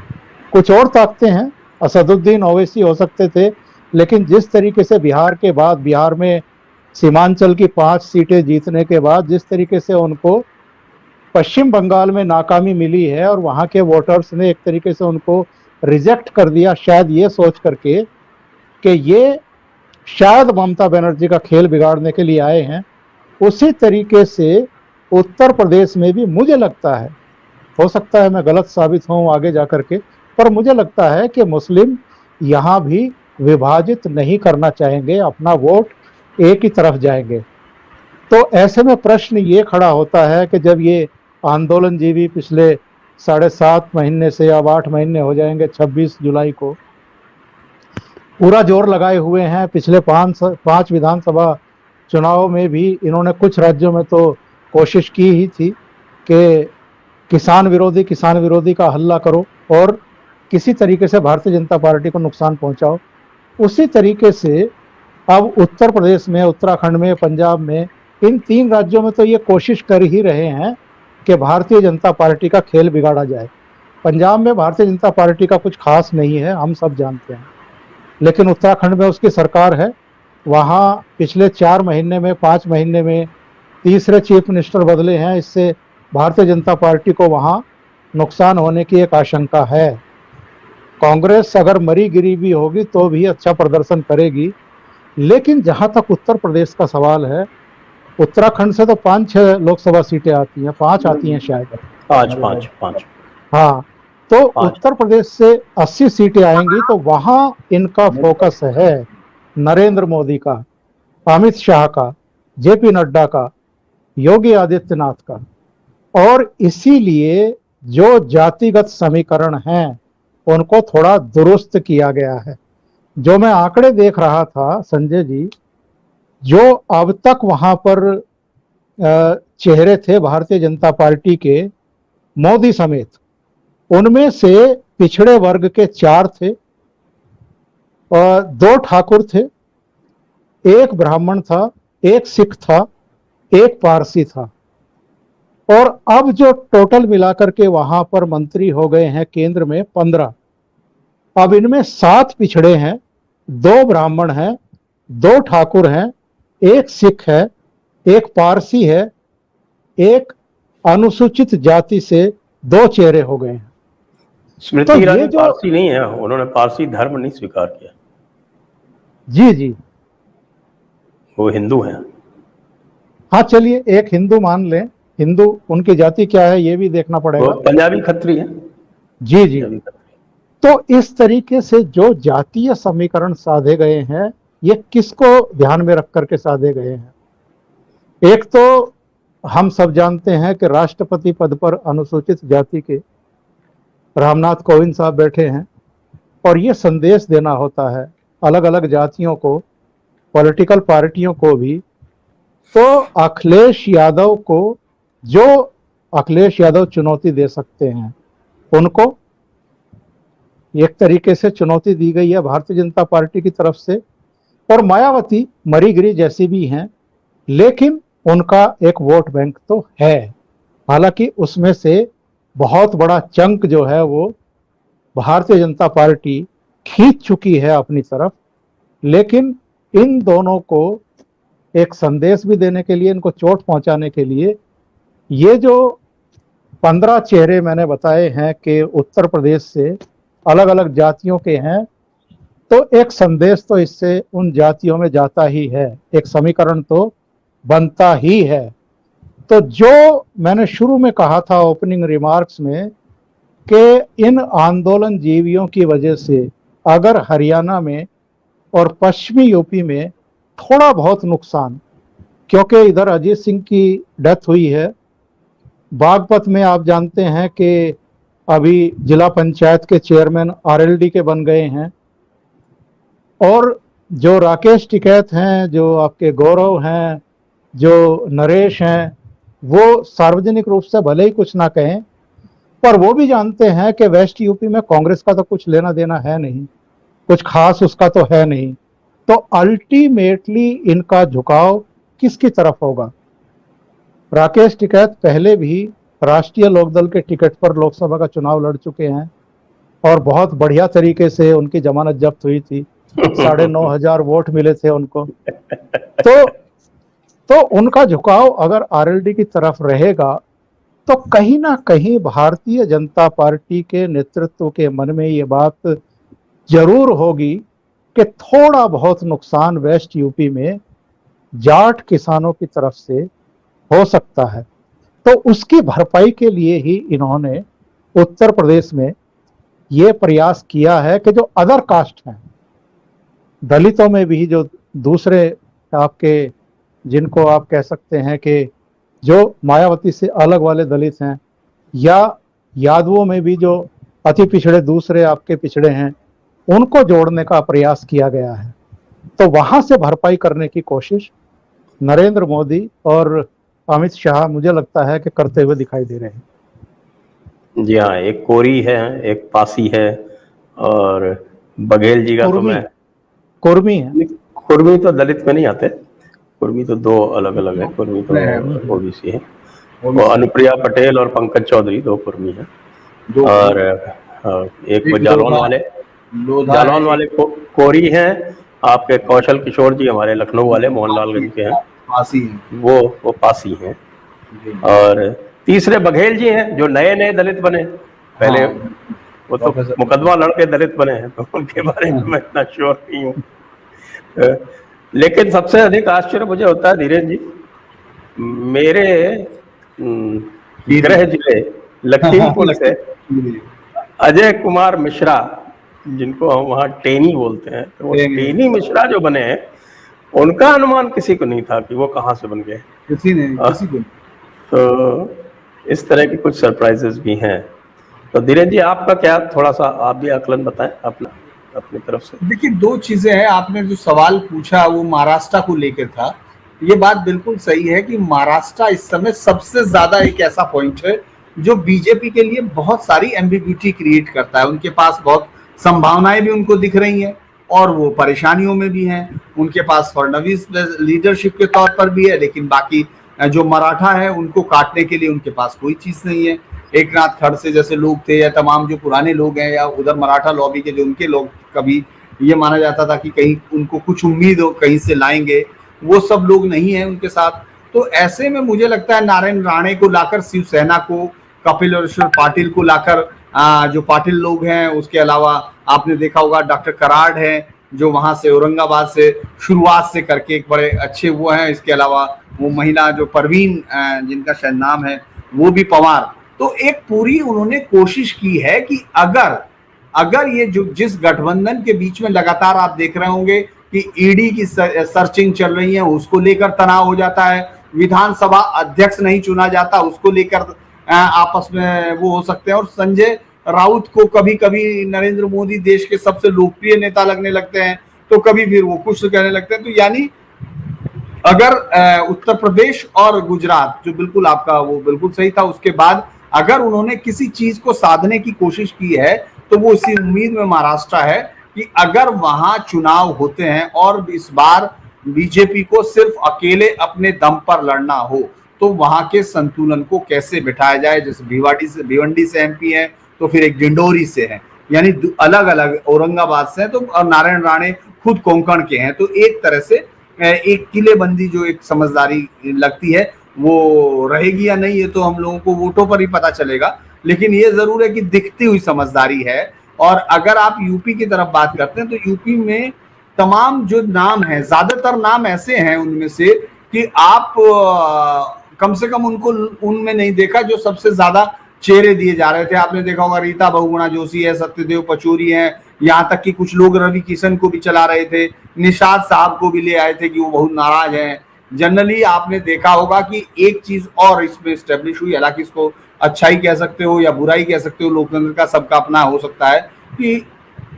S2: कुछ और ताकतें हैं, असदुद्दीन ओवैसी हो सकते थे, लेकिन जिस तरीके से बिहार के बाद, बिहार में सीमांचल की 5 सीटें जीतने के बाद जिस तरीके से उनको पश्चिम बंगाल में नाकामी मिली है और वहां के वोटर्स ने एक तरीके से उनको रिजेक्ट कर दिया, शायद ये सोच करके कि ये शायद ममता बनर्जी का खेल बिगाड़ने के लिए आए हैं, उसी तरीके से उत्तर प्रदेश में भी मुझे लगता है, हो सकता है मैं गलत साबित हूं आगे जाकर के, पर मुझे लगता है कि मुस्लिम यहाँ भी विभाजित नहीं करना चाहेंगे, अपना वोट एक ही तरफ जाएंगे। तो ऐसे में प्रश्न ये खड़ा होता है कि जब ये आंदोलन जीवी पिछले 7.5 महीने से, अब 8 महीने हो जाएंगे, 26 जुलाई को पूरा जोर लगाए हुए हैं, पिछले 5 विधानसभा चुनाव में भी इन्होंने कुछ राज्यों में तो कोशिश की ही थी कि किसान विरोधी का हल्ला करो और किसी तरीके से भारतीय जनता पार्टी को नुकसान पहुंचाओ। उसी तरीके से अब उत्तर प्रदेश में, उत्तराखंड में, पंजाब में, इन 3 राज्यों में तो ये कोशिश कर ही रहे हैं कि भारतीय जनता पार्टी का खेल बिगाड़ा जाए। पंजाब में भारतीय जनता पार्टी का कुछ खास नहीं है, हम सब जानते हैं, लेकिन उत्तराखंड में उसकी सरकार है। वहाँ पिछले 4 महीने में, 5 महीने में तीसरे चीफ मिनिस्टर बदले हैं, इससे भारतीय जनता पार्टी को वहाँ नुकसान होने की एक आशंका है। कांग्रेस अगर मरी गिरी भी होगी तो भी अच्छा प्रदर्शन करेगी, लेकिन जहाँ तक उत्तर प्रदेश का सवाल है, उत्तराखंड से तो 5-6 लोकसभा सीटें आती हैं, 5 आती हैं शायद,
S1: 5।
S2: हाँ, तो उत्तर प्रदेश से 80 सीटें आएंगी, तो वहाँ इनका फोकस है नरेंद्र मोदी का, अमित शाह का, जेपी नड्डा का, योगी आदित्यनाथ का। और इसीलिए जो जातिगत समीकरण हैं उनको थोड़ा दुरुस्त किया गया है। जो मैं आंकड़े देख रहा था संजय जी, जो अब तक वहां पर चेहरे थे भारतीय जनता पार्टी के, मोदी समेत, उनमें से पिछड़े वर्ग के 4 थे और 2 ठाकुर थे, 1 ब्राह्मण था, 1 सिख था, 1 पारसी था। और अब जो टोटल मिलाकर के वहां पर मंत्री हो गए हैं केंद्र में 15। अब इनमें 7 पिछड़े हैं, 2 ब्राह्मण हैं, 2 ठाकुर हैं, 1 सिख है, 1 पारसी है, 1 अनुसूचित जाति से 2 चेहरे हो गए हैं।
S1: स्मृति
S2: तो
S1: ईरानी
S2: ये जो
S1: पारसी नहीं है, उन्होंने पारसी धर्म नहीं स्वीकार किया,
S2: जी जी,
S1: वो हिंदू हैं।
S2: हाँ चलिए एक हिंदू मान लें, हिंदू उनकी जाति क्या है ये भी देखना
S1: वो
S2: पड़ेगा।
S1: पंजाबी खत्री है,
S2: जी जी।
S1: पंजाबी खत्री।
S2: तो इस तरीके से जो जातीय समीकरण साधे गए हैं, ये किसको ध्यान में रख करके साधे गए हैं? एक तो हम सब जानते हैं कि राष्ट्रपति पद पर अनुसूचित जाति के रामनाथ कोविंद साहब बैठे हैं और ये संदेश देना होता है अलग अलग जातियों को, पॉलिटिकल पार्टियों को भी। तो अखिलेश यादव को, जो अखिलेश यादव चुनौती दे सकते हैं, उनको एक तरीके से चुनौती दी गई है भारतीय जनता पार्टी की तरफ से। और मायावती मरीगिरी जैसी भी हैं, लेकिन उनका एक वोट बैंक तो है, हालांकि उसमें से बहुत बड़ा चंक जो है वो भारतीय जनता पार्टी खींच चुकी है अपनी तरफ। लेकिन इन दोनों को एक संदेश भी देने के लिए, इनको चोट पहुंचाने के लिए, ये जो 15 चेहरे मैंने बताए हैं कि उत्तर प्रदेश से अलग अलग जातियों के हैं, तो एक संदेश तो इससे उन जातियों में जाता ही है, एक समीकरण तो बनता ही है। तो जो मैंने शुरू में कहा था ओपनिंग रिमार्क्स में कि इन आंदोलन जीवियों की वजह से अगर हरियाणा में और पश्चिमी यूपी में थोड़ा बहुत नुकसान, क्योंकि इधर अजीत सिंह की डेथ हुई है, बागपत में आप जानते हैं कि अभी जिला पंचायत के चेयरमैन आरएलडी के बन गए हैं, और जो राकेश टिकैत हैं, जो आपके गौरव हैं, जो नरेश हैं, वो सार्वजनिक रूप से भले ही कुछ ना कहें, पर वो भी जानते हैं कि वेस्ट यूपी में कांग्रेस का तो कुछ लेना देना है नहीं, कुछ खास उसका तो है नहीं। तो अल्टीमेटली इनका झुकाव किसकी तरफ होगा? राकेश टिकैत पहले भी राष्ट्रीय लोकदल के टिकट पर लोकसभा का चुनाव लड़ चुके हैं और बहुत बढ़िया तरीके से उनकी जमानत जब्त हुई थी, 9,500 वोट मिले थे उनको। तो उनका झुकाव अगर आरएलडी की तरफ रहेगा, तो कहीं ना कहीं भारतीय जनता पार्टी के नेतृत्व के मन में ये बात जरूर होगी कि थोड़ा बहुत नुकसान वेस्ट यूपी में जाट किसानों की तरफ से हो सकता है। तो उसकी भरपाई के लिए ही इन्होंने उत्तर प्रदेश में ये प्रयास किया है कि जो अदर कास्ट हैं, दलितों में भी जो दूसरे आपके, जिनको आप कह सकते हैं कि जो मायावती से अलग वाले दलित हैं, या यादवों में भी जो अति पिछड़े दूसरे आपके पिछड़े हैं, उनको जोड़ने का प्रयास किया गया है। तो वहां से भरपाई करने की कोशिश नरेंद्र मोदी और अमित शाह मुझे लगता है कि करते हुए दिखाई दे रहे हैं।
S1: जी हाँ, एक कोरी है, एक पासी है, और बघेल जी का तो मैं
S2: कुर्मी है।
S1: कुर्मी तो दलित में नहीं आते, कुर्मी तो 2 अलग अलग है, कुर्मी तो ओबीसी है। वो अनुप्रिया पटेल और पंकज चौधरी 2 कुर्मी है, और एक वो जालौन वाले कोरी हैं। आपके कौशल किशोर जी हमारे लखनऊ वाले मोहनलालगंज के हैं,
S3: पासी हैं,
S1: वो पासी हैं। और तीसरे बघेल जी हैं जो नए दलित बने, पहले वो तो मुकदमा लड़के दलित बने हैं, तो उनके बारे में मैं इतना श्योर नहीं हूँ। लेकिन सबसे अधिक आश्चर्य मुझे होता है धीरेन्द्र जी, मेरे गृह जिले लखीमपुर से अजय कुमार मिश्रा, जिनको हम वहाँ टेनी बोलते हैं, तो वो टेनी मिश्रा जो बने हैं, उनका अनुमान किसी को नहीं था कि वो कहाँ से बन गए,
S3: किसी को।
S1: तो इस तरह की कुछ सरप्राइजेस भी हैं। तो धीरेन्द्र जी आपका क्या, थोड़ा सा आप भी आकलन बताएं अपना। अपनी तरफ से?
S3: देखिए, दो चीजें हैं। आपने जो सवाल पूछा वो महाराष्ट्र को लेकर था। ये बात बिल्कुल सही है कि महाराष्ट्र इस समय सबसे ज्यादा एक ऐसा पॉइंट है जो बीजेपी के लिए बहुत सारी एम्बिग्युइटी क्रिएट करता है। उनके पास बहुत संभावनाएं भी उनको दिख रही हैं और वो परेशानियों में भी हैं। उनके पास फडणवीस लीडरशिप के तौर पर भी है, लेकिन बाकी जो मराठा है उनको काटने के लिए उनके पास कोई चीज नहीं है। एक नाथ खड़से जैसे लोग थे या तमाम जो पुराने लोग हैं या उधर मराठा लॉबी के जो उनके लोग, कभी ये माना जाता था कि कहीं उनको कुछ उम्मीद हो कहीं से लाएंगे, वो सब लोग नहीं है उनके साथ। तो ऐसे में मुझे लगता है नारायण राणे को लाकर, शिवसेना को, कपिलेश्वर पाटिल को लाकर, जो पाटिल लोग हैं, उसके अलावा आपने देखा होगा डॉक्टर कराड़ है जो वहां से औरंगाबाद से शुरुआत से करके एक बड़े अच्छे वो हैं। इसके अलावा वो महिला जो परवीन जिनका शायद नाम है, वो भी पवार। तो एक पूरी उन्होंने कोशिश की है कि अगर ये जो जिस गठबंधन के बीच में लगातार आप देख रहे होंगे कि ईडी की सर्चिंग चल रही है, उसको लेकर तनाव हो जाता है, विधानसभा अध्यक्ष नहीं चुना जाता, उसको लेकर आपस में वो हो सकते हैं। और संजय राउत को कभी कभी नरेंद्र मोदी देश के सबसे लोकप्रिय नेता लगने लगते हैं, तो कभी फिर वो कुछ कहने लगते हैं। तो यानी अगर उत्तर प्रदेश और गुजरात, जो बिल्कुल आपका वो बिल्कुल सही था, उसके बाद अगर उन्होंने किसी चीज को साधने की कोशिश की है तो वो इसी उम्मीद में महाराष्ट्र है कि अगर वहां चुनाव होते हैं और इस बार बीजेपी को सिर्फ अकेले अपने दम पर लड़ना हो, तो वहां के संतुलन को कैसे बिठाया जाए। जैसे भिवंडी से एमपी है, तो फिर एक डिंडोरी से है, यानी अलग अलग, औरंगाबाद से है, तो और नारायण राणे खुद कोंकण के हैं। तो एक तरह से एक किलेबंदी जो एक समझदारी लगती है वो रहेगी या नहीं, ये तो हम लोगों को वोटों पर ही पता चलेगा। लेकिन ये जरूर है कि दिखती हुई समझदारी है। और अगर आप यूपी की तरफ बात करते हैं तो यूपी में तमाम जो नाम है, ज्यादातर नाम ऐसे हैं उनमें से कि आप कम से कम उनको उनमें नहीं देखा जो सबसे ज्यादा चेहरे दिए जा रहे थे। आपने देखा होगा रीता बहुगुणा जोशी है, सत्यदेव पचौरी है, यहाँ तक कि कुछ लोग रवि किशन को भी चला रहे थे, निषाद साहब को भी ले आए थे कि वो बहुत नाराज हैं। जनरली आपने देखा होगा कि एक चीज और इसमें स्टेब्लिश हुई, हालांकि इसको अच्छाई कह सकते हो या बुराई कह सकते हो, लोकतंत्र का सबका अपना हो सकता है, कि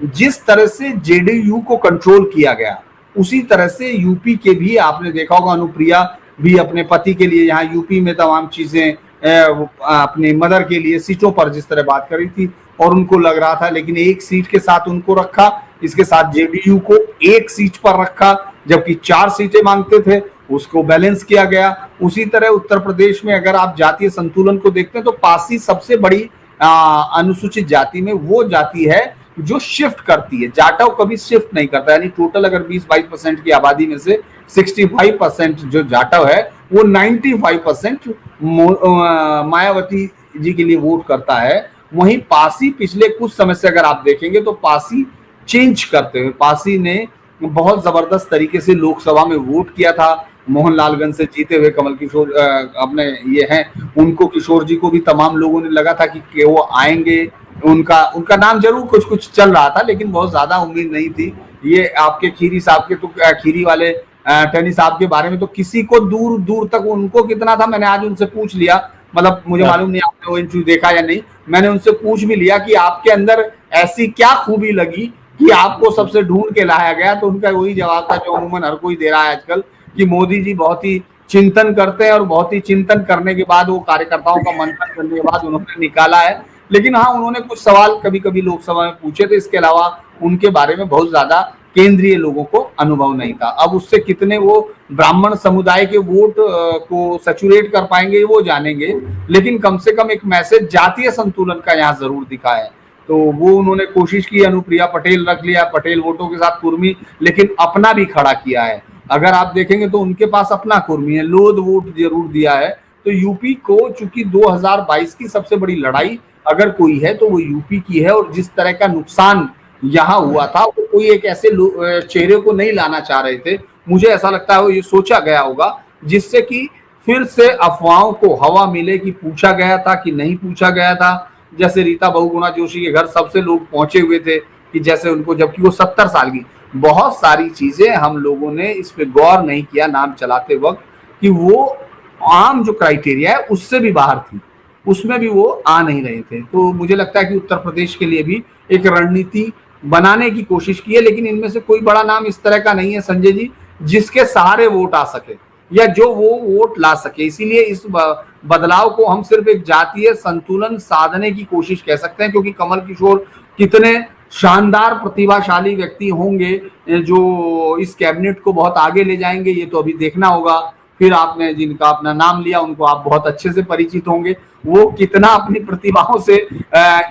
S3: जिस तरह से जेडीयू को कंट्रोल किया गया उसी तरह से यूपी के भी आपने देखा होगा अनुप्रिया भी अपने पति के लिए यहाँ यूपी में तमाम चीजें अपने मदर के लिए सीटों पर जिस तरह बात करी थी और उनको लग रहा था, लेकिन एक सीट के साथ उनको रखा, इसके साथ जेडीयू को एक सीट पर रखा जबकि 4 सीटें मांगते थे, उसको बैलेंस किया गया। उसी तरह उत्तर प्रदेश में अगर आप जातीय संतुलन को देखते हैं तो पासी सबसे बड़ी अनुसूचित जाति में वो जाति है जो शिफ्ट करती है। जाटव कभी शिफ्ट नहीं करता, यानी टोटल अगर 20-22% की आबादी में से 65% जो जाटव है वो 95% मायावती जी के लिए वोट करता है। वहीं पासी पिछले कुछ समय से अगर आप देखेंगे तो पासी चेंज करते हुए, पासी ने बहुत जबरदस्त तरीके से लोकसभा में वोट किया था। मोहनलालगंज से जीते हुए कमल किशोर अपने ये हैं, उनको किशोर जी को भी तमाम लोगों ने लगा था कि वो आएंगे, उनका नाम जरूर कुछ कुछ चल रहा था लेकिन बहुत ज्यादा उम्मीद नहीं थी। ये आपके खीरी साहब के, तो खीरी वाले टेनी साहब के बारे में तो किसी को दूर दूर तक उनको कितना था, मैंने आज उनसे पूछ लिया, मतलब मुझे मालूम नहीं आपने वो इंटरव्यू देखा या नहीं, मैंने उनसे पूछ भी लिया कि आपके अंदर ऐसी क्या खूबी लगी कि आपको सबसे ढूंढ के लाया गया। तो उनका वही जवाब था जो अमूमन हर कोई दे रहा है आजकल, कि मोदी जी बहुत ही चिंतन करते हैं और बहुत ही चिंतन करने के बाद, वो कार्यकर्ताओं का मंथन करने के बाद उन्होंने निकाला है। लेकिन हाँ, उन्होंने कुछ सवाल कभी कभी लोकसभा में पूछे थे, इसके अलावा उनके बारे में बहुत ज्यादा केंद्रीय लोगों को अनुभव नहीं था। अब उससे कितने वो ब्राह्मण समुदाय के वोट को सैचुरेट कर पाएंगे वो जानेंगे, लेकिन कम से कम एक मैसेज जातीय संतुलन का यहाँ जरूर दिखा है। तो वो उन्होंने कोशिश की, अनुप्रिया पटेल रख लिया, पटेल वोटों के साथ कुर्मी, लेकिन अपना भी खड़ा किया है। अगर आप देखेंगे तो उनके पास अपना कुर्मी है, लोध वोट जरूर दिया है। तो यूपी को चूंकि 2022 की सबसे बड़ी लड़ाई अगर कोई है तो वो यूपी की है, और जिस तरह का नुकसान यहाँ हुआ था वो कोई एक ऐसे चेहरे को नहीं लाना चाह रहे थे। मुझे ऐसा लगता है वो ये सोचा गया होगा जिससे कि फिर से अफवाहों को हवा मिले कि पूछा गया था कि नहीं पूछा गया था। जैसे रीता बहुगुणा जोशी के घर सबसे लोग पहुंचे हुए थे कि जैसे उनको, जबकि वो 70 साल की, बहुत सारी चीजें हम लोगों ने इस पे गौर नहीं किया नाम चलाते वक्त कि वो आम जो क्राइटेरिया है उससे भी बाहर थी, उसमें भी वो आ नहीं रहे थे। तो मुझे लगता है कि उत्तर प्रदेश के लिए भी एक रणनीति बनाने की कोशिश की है, लेकिन इनमें से कोई बड़ा नाम इस तरह का नहीं है संजय जी जिसके सहारे वोट आ सके या जो वो वोट ला सके। इसीलिए इस बदलाव को हम सिर्फ एक जातीय संतुलन साधने की कोशिश कह सकते हैं, क्योंकि कमल किशोर कितने शानदार प्रतिभाशाली व्यक्ति होंगे जो इस कैबिनेट को बहुत आगे ले जाएंगे, ये तो अभी देखना होगा। फिर आपने जिनका अपना नाम लिया उनको आप बहुत अच्छे से परिचित होंगे, वो कितना अपनी प्रतिभाओं से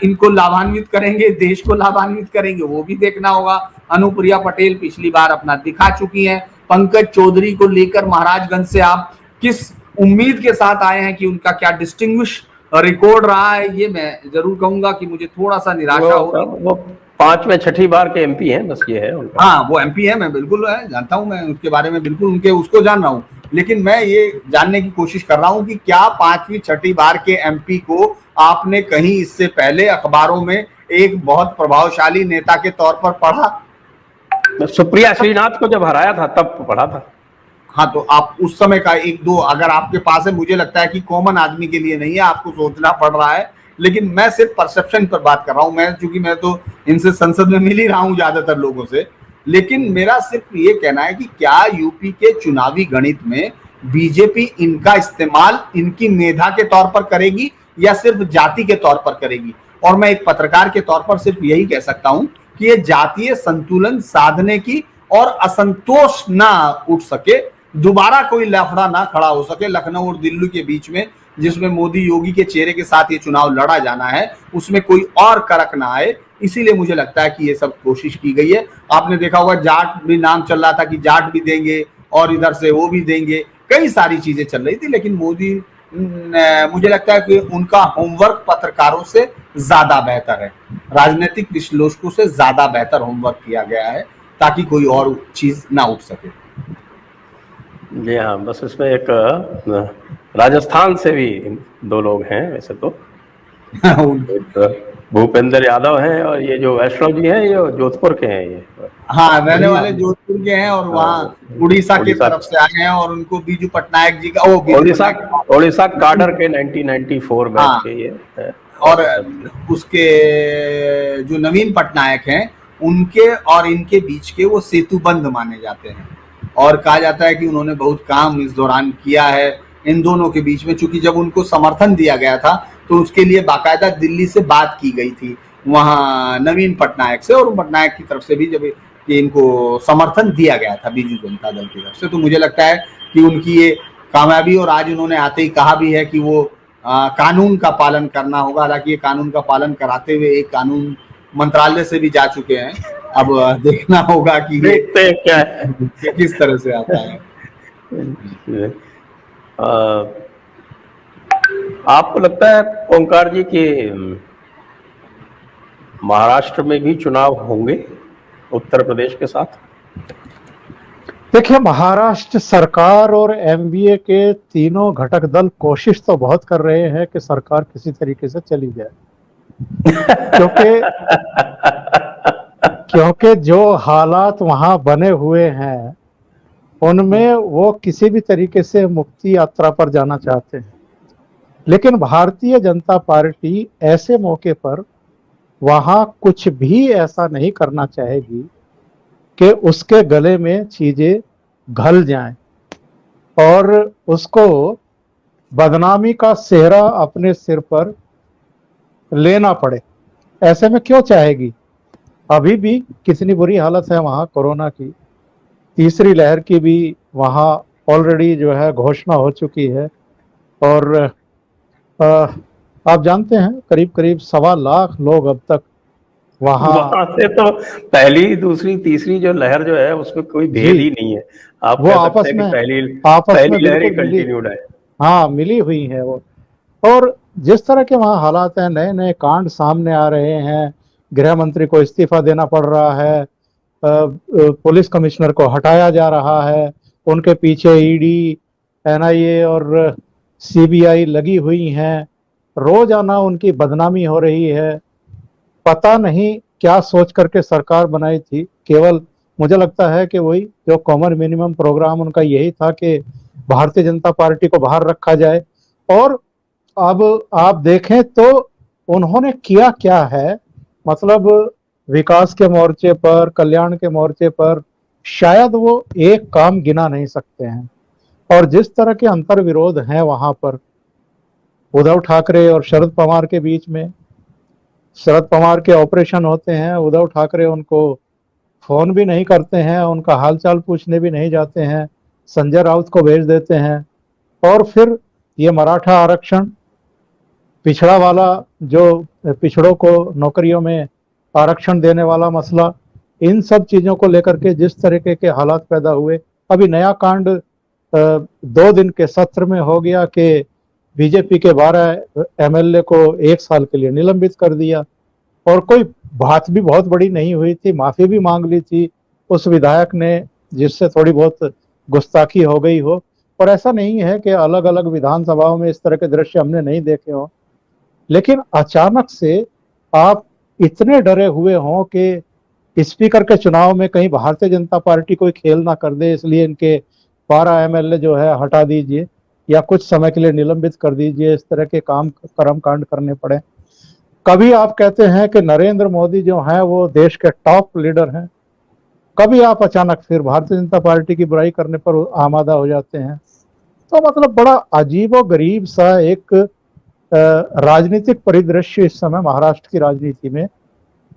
S3: इनको लाभान्वित करेंगे, देश को लाभान्वित करेंगे, वो भी देखना होगा। अनुप्रिया पटेल पिछली बार अपना दिखा चुकी हैं। पंकज चौधरी को लेकर महाराजगंज से आप किस उम्मीद के साथ आए हैं कि उनका क्या डिस्टिंग्विश रिकॉर्ड रहा है, ये मैं जरूर कहूंगा कि मुझे थोड़ा सा निराशा होगी।
S1: वो 5वें 6ठी बार के एमपी हैं, बस ये है उनका।
S3: हाँ, वो एमपी है, मैं बिल्कुल जानता हूं, मैं उसके बारे में बिल्कुल उनके उसको जान रहा हूं, लेकिन मैं ये जानने की कोशिश कर रहा हूं कि क्या 5वीं 6ठी बार के एमपी को आपने कहीं इससे पहले अखबारों में एक बहुत प्रभावशाली नेता के तौर पर पढ़ा?
S1: सुप्रिया श्रीनाथ को जब हराया था तब पढ़ा था।
S3: हाँ, तो आप उस समय का एक दो अगर आपके पास है, मुझे लगता है कि कॉमन आदमी के लिए नहीं है, आपको सोचना पड़ रहा है, लेकिन मैं सिर्फ परसेप्शन पर बात कर रहा हूं। मैं चूंकि मैं तो इनसे संसद में मिल ही रहा हूं ज्यादातर लोगों से, लेकिन मेरा सिर्फ ये कहना है कि क्या यूपी के चुनावी गणित में बीजेपी इनका इस्तेमाल इनकी मेधा के तौर पर करेगी या सिर्फ जाति के तौर पर करेगी? और मैं एक पत्रकार के तौर पर सिर्फ यही कह सकता हूं कि ये जातीय संतुलन साधने की और असंतोष ना उठ सके, दोबारा कोई लफड़ा ना खड़ा हो सके लखनऊ और दिल्ली के बीच में, जिसमें मोदी योगी के चेहरे के साथ ये चुनाव लड़ा जाना है, उसमें कोई और करक ना आए। इसीलिए मुझे लगता है कि ये सब कोशिश की गई है। आपने देखा होगा जाट भी नाम चल रहा था कि जाट भी देंगे और इधर से वो भी देंगे, कई सारी चीजें चल रही थी, लेकिन मोदी मुझे लगता है कि उनका होमवर्क पत्रकारों से ज्यादा बेहतर है, राजनीतिक विश्लेषकों से ज्यादा बेहतर होमवर्क किया गया है, ताकि कोई और चीज ना उठ सके।
S1: जी हाँ, बस इसमें एक राजस्थान से भी 2 लोग हैं वैसे तो, एक भूपेंद्र यादव हैं और ये जो वैष्णव जी हैं ये जोधपुर के हैं। ये
S3: हाँ, रहने वाले जोधपुर के हैं और वहाँ उड़ीसा की तरफ से आए हैं, और उनको बीजू पटनायक जी का
S1: उड़ीसा काडर के 1994 बैच के ये है।
S3: और उसके जो नवीन पटनायक हैं उनके और इनके बीच के वो सेतुबंध माने जाते हैं, और कहा जाता है कि उन्होंने बहुत काम इस दौरान किया है इन दोनों के बीच में। चूंकि जब उनको समर्थन दिया गया था तो उसके लिए बाकायदा दिल्ली से बात की गई थी वहां नवीन पटनायक से, और पटनायक की तरफ से भी जब कि इनको समर्थन दिया गया था बीजू जनता दल की तरफ से। तो मुझे लगता है कि उनकी ये कामयाबी, और आज उन्होंने आते ही कहा भी है कि वो कानून का पालन करना होगा। हालांकि ये कानून का पालन कराते हुए एक कानून मंत्रालय से भी जा चुके हैं, अब देखना होगा कि
S1: देखते हैं क्या है,
S3: किस तरह से आता है।
S1: आपको लगता है ओंकार जी कि महाराष्ट्र में भी चुनाव होंगे उत्तर प्रदेश के साथ?
S2: देखिए, महाराष्ट्र सरकार और एमवीए के तीनों घटक दल कोशिश तो बहुत कर रहे हैं कि सरकार किसी तरीके से चली जाए, क्योंकि जो हालात वहां बने हुए हैं उनमें वो किसी भी तरीके से मुक्ति यात्रा पर जाना चाहते हैं। लेकिन भारतीय जनता पार्टी ऐसे मौके पर वहां कुछ भी ऐसा नहीं करना चाहेगी कि उसके गले में चीजें घल जाएं और उसको बदनामी का सेहरा अपने सिर पर लेना पड़े। ऐसे में क्यों चाहेगी? अभी भी कितनी बुरी हालत है वहां कोरोना की, तीसरी लहर की भी वहां ऑलरेडी जो है घोषणा हो चुकी है, और आप जानते हैं करीब करीब 1.25 लाख लोग अब तक वहां
S1: से, तो पहली दूसरी तीसरी जो लहर जो है उसमें कोई भेद ही नहीं है। आप
S2: वो आपस में
S1: पहली लहर ही कंटिन्यूड है।
S2: हाँ, मिली हुई है वो। और जिस तरह के वहां हालात हैं, नए नए कांड सामने आ रहे हैं, गृह मंत्री को इस्तीफा देना पड़ रहा है, पुलिस कमिश्नर को हटाया जा रहा है, उनके पीछे ईडी, एनआईए और सीबीआई लगी हुई हैं, रोजाना उनकी बदनामी हो रही है। पता नहीं क्या सोच करके सरकार बनाई थी। केवल मुझे लगता है कि वही जो कॉमन मिनिमम प्रोग्राम उनका यही था कि भारतीय जनता पार्टी को बाहर रखा जाए। और अब आप देखें तो उन्होंने किया क्या है, मतलब विकास के मोर्चे पर, कल्याण के मोर्चे पर शायद वो एक काम गिना नहीं सकते हैं। और जिस तरह के अंतर विरोध हैं वहां पर उद्धव ठाकरे और शरद पवार के बीच में, शरद पवार के ऑपरेशन होते हैं, उद्धव ठाकरे उनको फोन भी नहीं करते हैं, उनका हालचाल पूछने भी नहीं जाते हैं, संजय राउत को भेज देते हैं। और फिर ये मराठा आरक्षण, पिछड़ा वाला, जो पिछड़ों को नौकरियों में आरक्षण देने वाला मसला, इन सब चीजों को लेकर के जिस तरीके के हालात पैदा हुए। अभी नया कांड 2 दिन के सत्र में हो गया कि बीजेपी के 12 एमएलए को 1 साल के लिए निलंबित कर दिया, और कोई बात भी बहुत बड़ी नहीं हुई थी, माफी भी मांग ली थी उस विधायक ने, जिससे थोड़ी बहुत गुस्ताखी हो गई हो। और ऐसा नहीं है कि अलग अलग विधानसभाओं में इस तरह के दृश्य हमने नहीं देखे हो, लेकिन अचानक से आप इतने डरे हुए हों कि स्पीकर के चुनाव में कहीं भारतीय जनता पार्टी कोई खेल ना कर दे, इसलिए इनके 12 एमएलए जो है हटा दीजिए या कुछ समय के लिए निलंबित कर दीजिए, इस तरह के काम कर्मकांड करने पड़े। कभी आप कहते हैं कि नरेंद्र मोदी जो है वो देश के टॉप लीडर हैं, कभी आप अचानक फिर भारतीय जनता पार्टी की बुराई करने पर आमादा हो जाते हैं। तो मतलब बड़ा अजीबो गरीब सा एक राजनीतिक परिदृश्य इस समय महाराष्ट्र की राजनीति में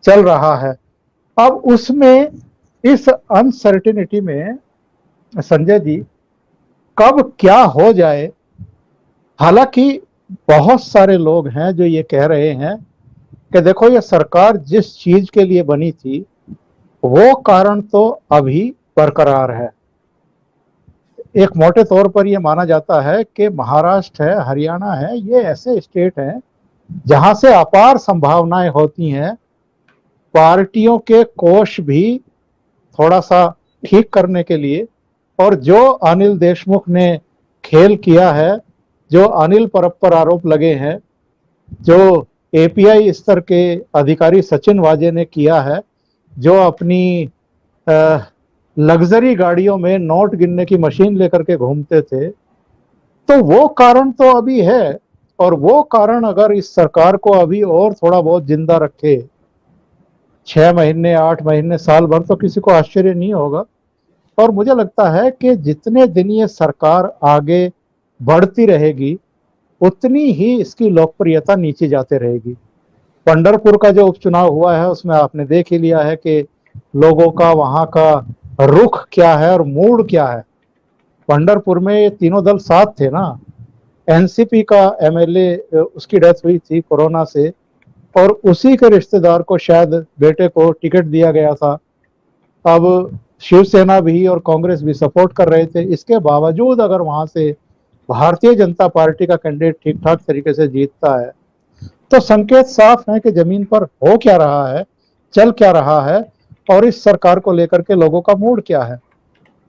S2: चल रहा है। अब उसमें इस अनसर्टेनिटी में संजय जी कब क्या हो जाए, हालांकि बहुत सारे लोग हैं जो ये कह रहे हैं कि देखो ये सरकार जिस चीज के लिए बनी थी वो कारण तो अभी बरकरार है। एक मोटे तौर पर यह माना जाता है कि महाराष्ट्र है, हरियाणा है, ये ऐसे स्टेट हैं जहां से अपार संभावनाएं होती हैं पार्टियों के कोष भी थोड़ा सा ठीक करने के लिए। और जो अनिल देशमुख ने खेल किया है, जो अनिल परब पर आरोप लगे हैं, जो एपीआई स्तर के अधिकारी सचिन वाजे ने किया है, जो अपनी लग्जरी गाड़ियों में नोट गिनने की मशीन लेकर के घूमते थे, तो वो कारण तो अभी है। और वो कारण अगर इस सरकार को अभी और थोड़ा बहुत जिंदा रखे, 6 महीने, 8 महीने, साल भर, तो किसी को आश्चर्य नहीं होगा। और मुझे लगता है कि जितने दिन ये सरकार आगे बढ़ती रहेगी उतनी ही इसकी लोकप्रियता नीचे जाते रहेगी। पंढरपुर का जो उपचुनाव हुआ है उसमें आपने देख ही लिया है कि लोगों का वहां का रुख क्या है और मूड क्या है। पंढरपुर में ये तीनों दल साथ थे ना। एनसीपी का एमएलए, उसकी डेथ हुई थी कोरोना से, और उसी के रिश्तेदार को, शायद बेटे को, टिकट दिया गया था। अब शिवसेना भी और कांग्रेस भी सपोर्ट कर रहे थे। इसके बावजूद अगर वहां से भारतीय जनता पार्टी का कैंडिडेट ठीक ठाक तरीके से जीतता है तो संकेत साफ है कि जमीन पर हो क्या रहा है, चल क्या रहा है, और इस सरकार को लेकर के लोगों का मूड क्या है।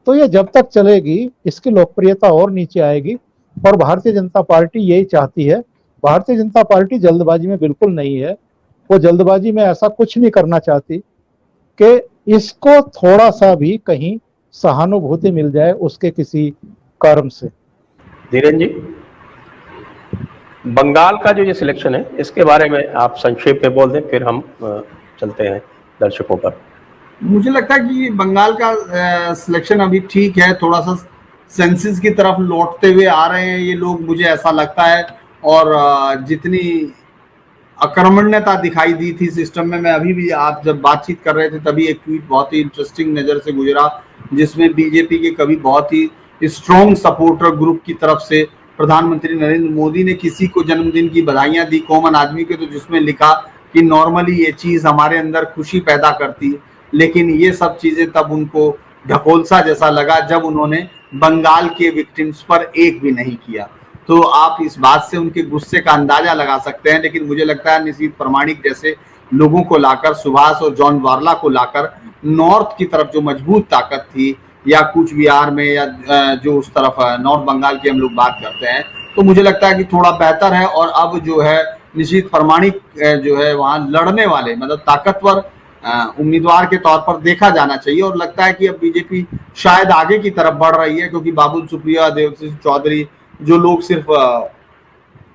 S2: तो ये जब तक चलेगी इसकी लोकप्रियता और नीचे आएगी। और भारतीय जनता पार्टी यही चाहती है। भारतीय जनता पार्टी जल्दबाजी में बिल्कुल नहीं है। वो जल्दबाजी में ऐसा कुछ नहीं करना चाहती कि इसको थोड़ा सा भी कहीं सहानुभूति मिल जाए उसके किसी कर्म से।
S1: धीरेन जी, बंगाल का जो ये सिलेक्शन है इसके बारे में आप संक्षेप में बोल दें, फिर हम चलते हैं दर्शकों पर।
S3: मुझे लगता है कि बंगाल का सिलेक्शन अभी ठीक है, थोड़ा सा सेंसिस की तरफ लौटते हुए आ रहे हैं ये लोग, मुझे ऐसा लगता है। और जितनी अकर्मण्यता दिखाई दी थी सिस्टम में, मैं अभी भी, आप जब बातचीत कर रहे थे तभी एक ट्वीट बहुत ही इंटरेस्टिंग नज़र से गुजरा जिसमें बीजेपी के कभी बहुत ही स्ट्रॉन्ग सपोर्टर ग्रुप की तरफ से प्रधानमंत्री नरेंद्र मोदी ने किसी को जन्मदिन की बधाइयां दी कॉमन आदमी के, तो जिसमें लिखा कि नॉर्मली ये चीज हमारे अंदर खुशी पैदा करती है, लेकिन ये सब चीजें तब उनको ढकोलसा जैसा लगा जब उन्होंने बंगाल के विक्टिम्स पर एक भी नहीं किया। तो आप इस बात से उनके गुस्से का अंदाजा लगा सकते हैं। लेकिन मुझे लगता है निशीथ प्रामाणिक जैसे लोगों को लाकर, सुभाष और जॉन वार्ला को लाकर नॉर्थ की तरफ जो मजबूत ताकत थी, या कूच बिहार में, या जो उस तरफ नॉर्थ बंगाल की हम लोग बात करते हैं, तो मुझे लगता है कि थोड़ा बेहतर है। और अब जो है निशीथ प्रामाणिक जो है वहां लड़ने वाले, मतलब ताकतवर उम्मीदवार के तौर पर देखा जाना चाहिए। और लगता है कि अब बीजेपी शायद आगे की तरफ बढ़ रही है, क्योंकि बाबुल सुप्रियो, देवश्री चौधरी, जो लोग सिर्फ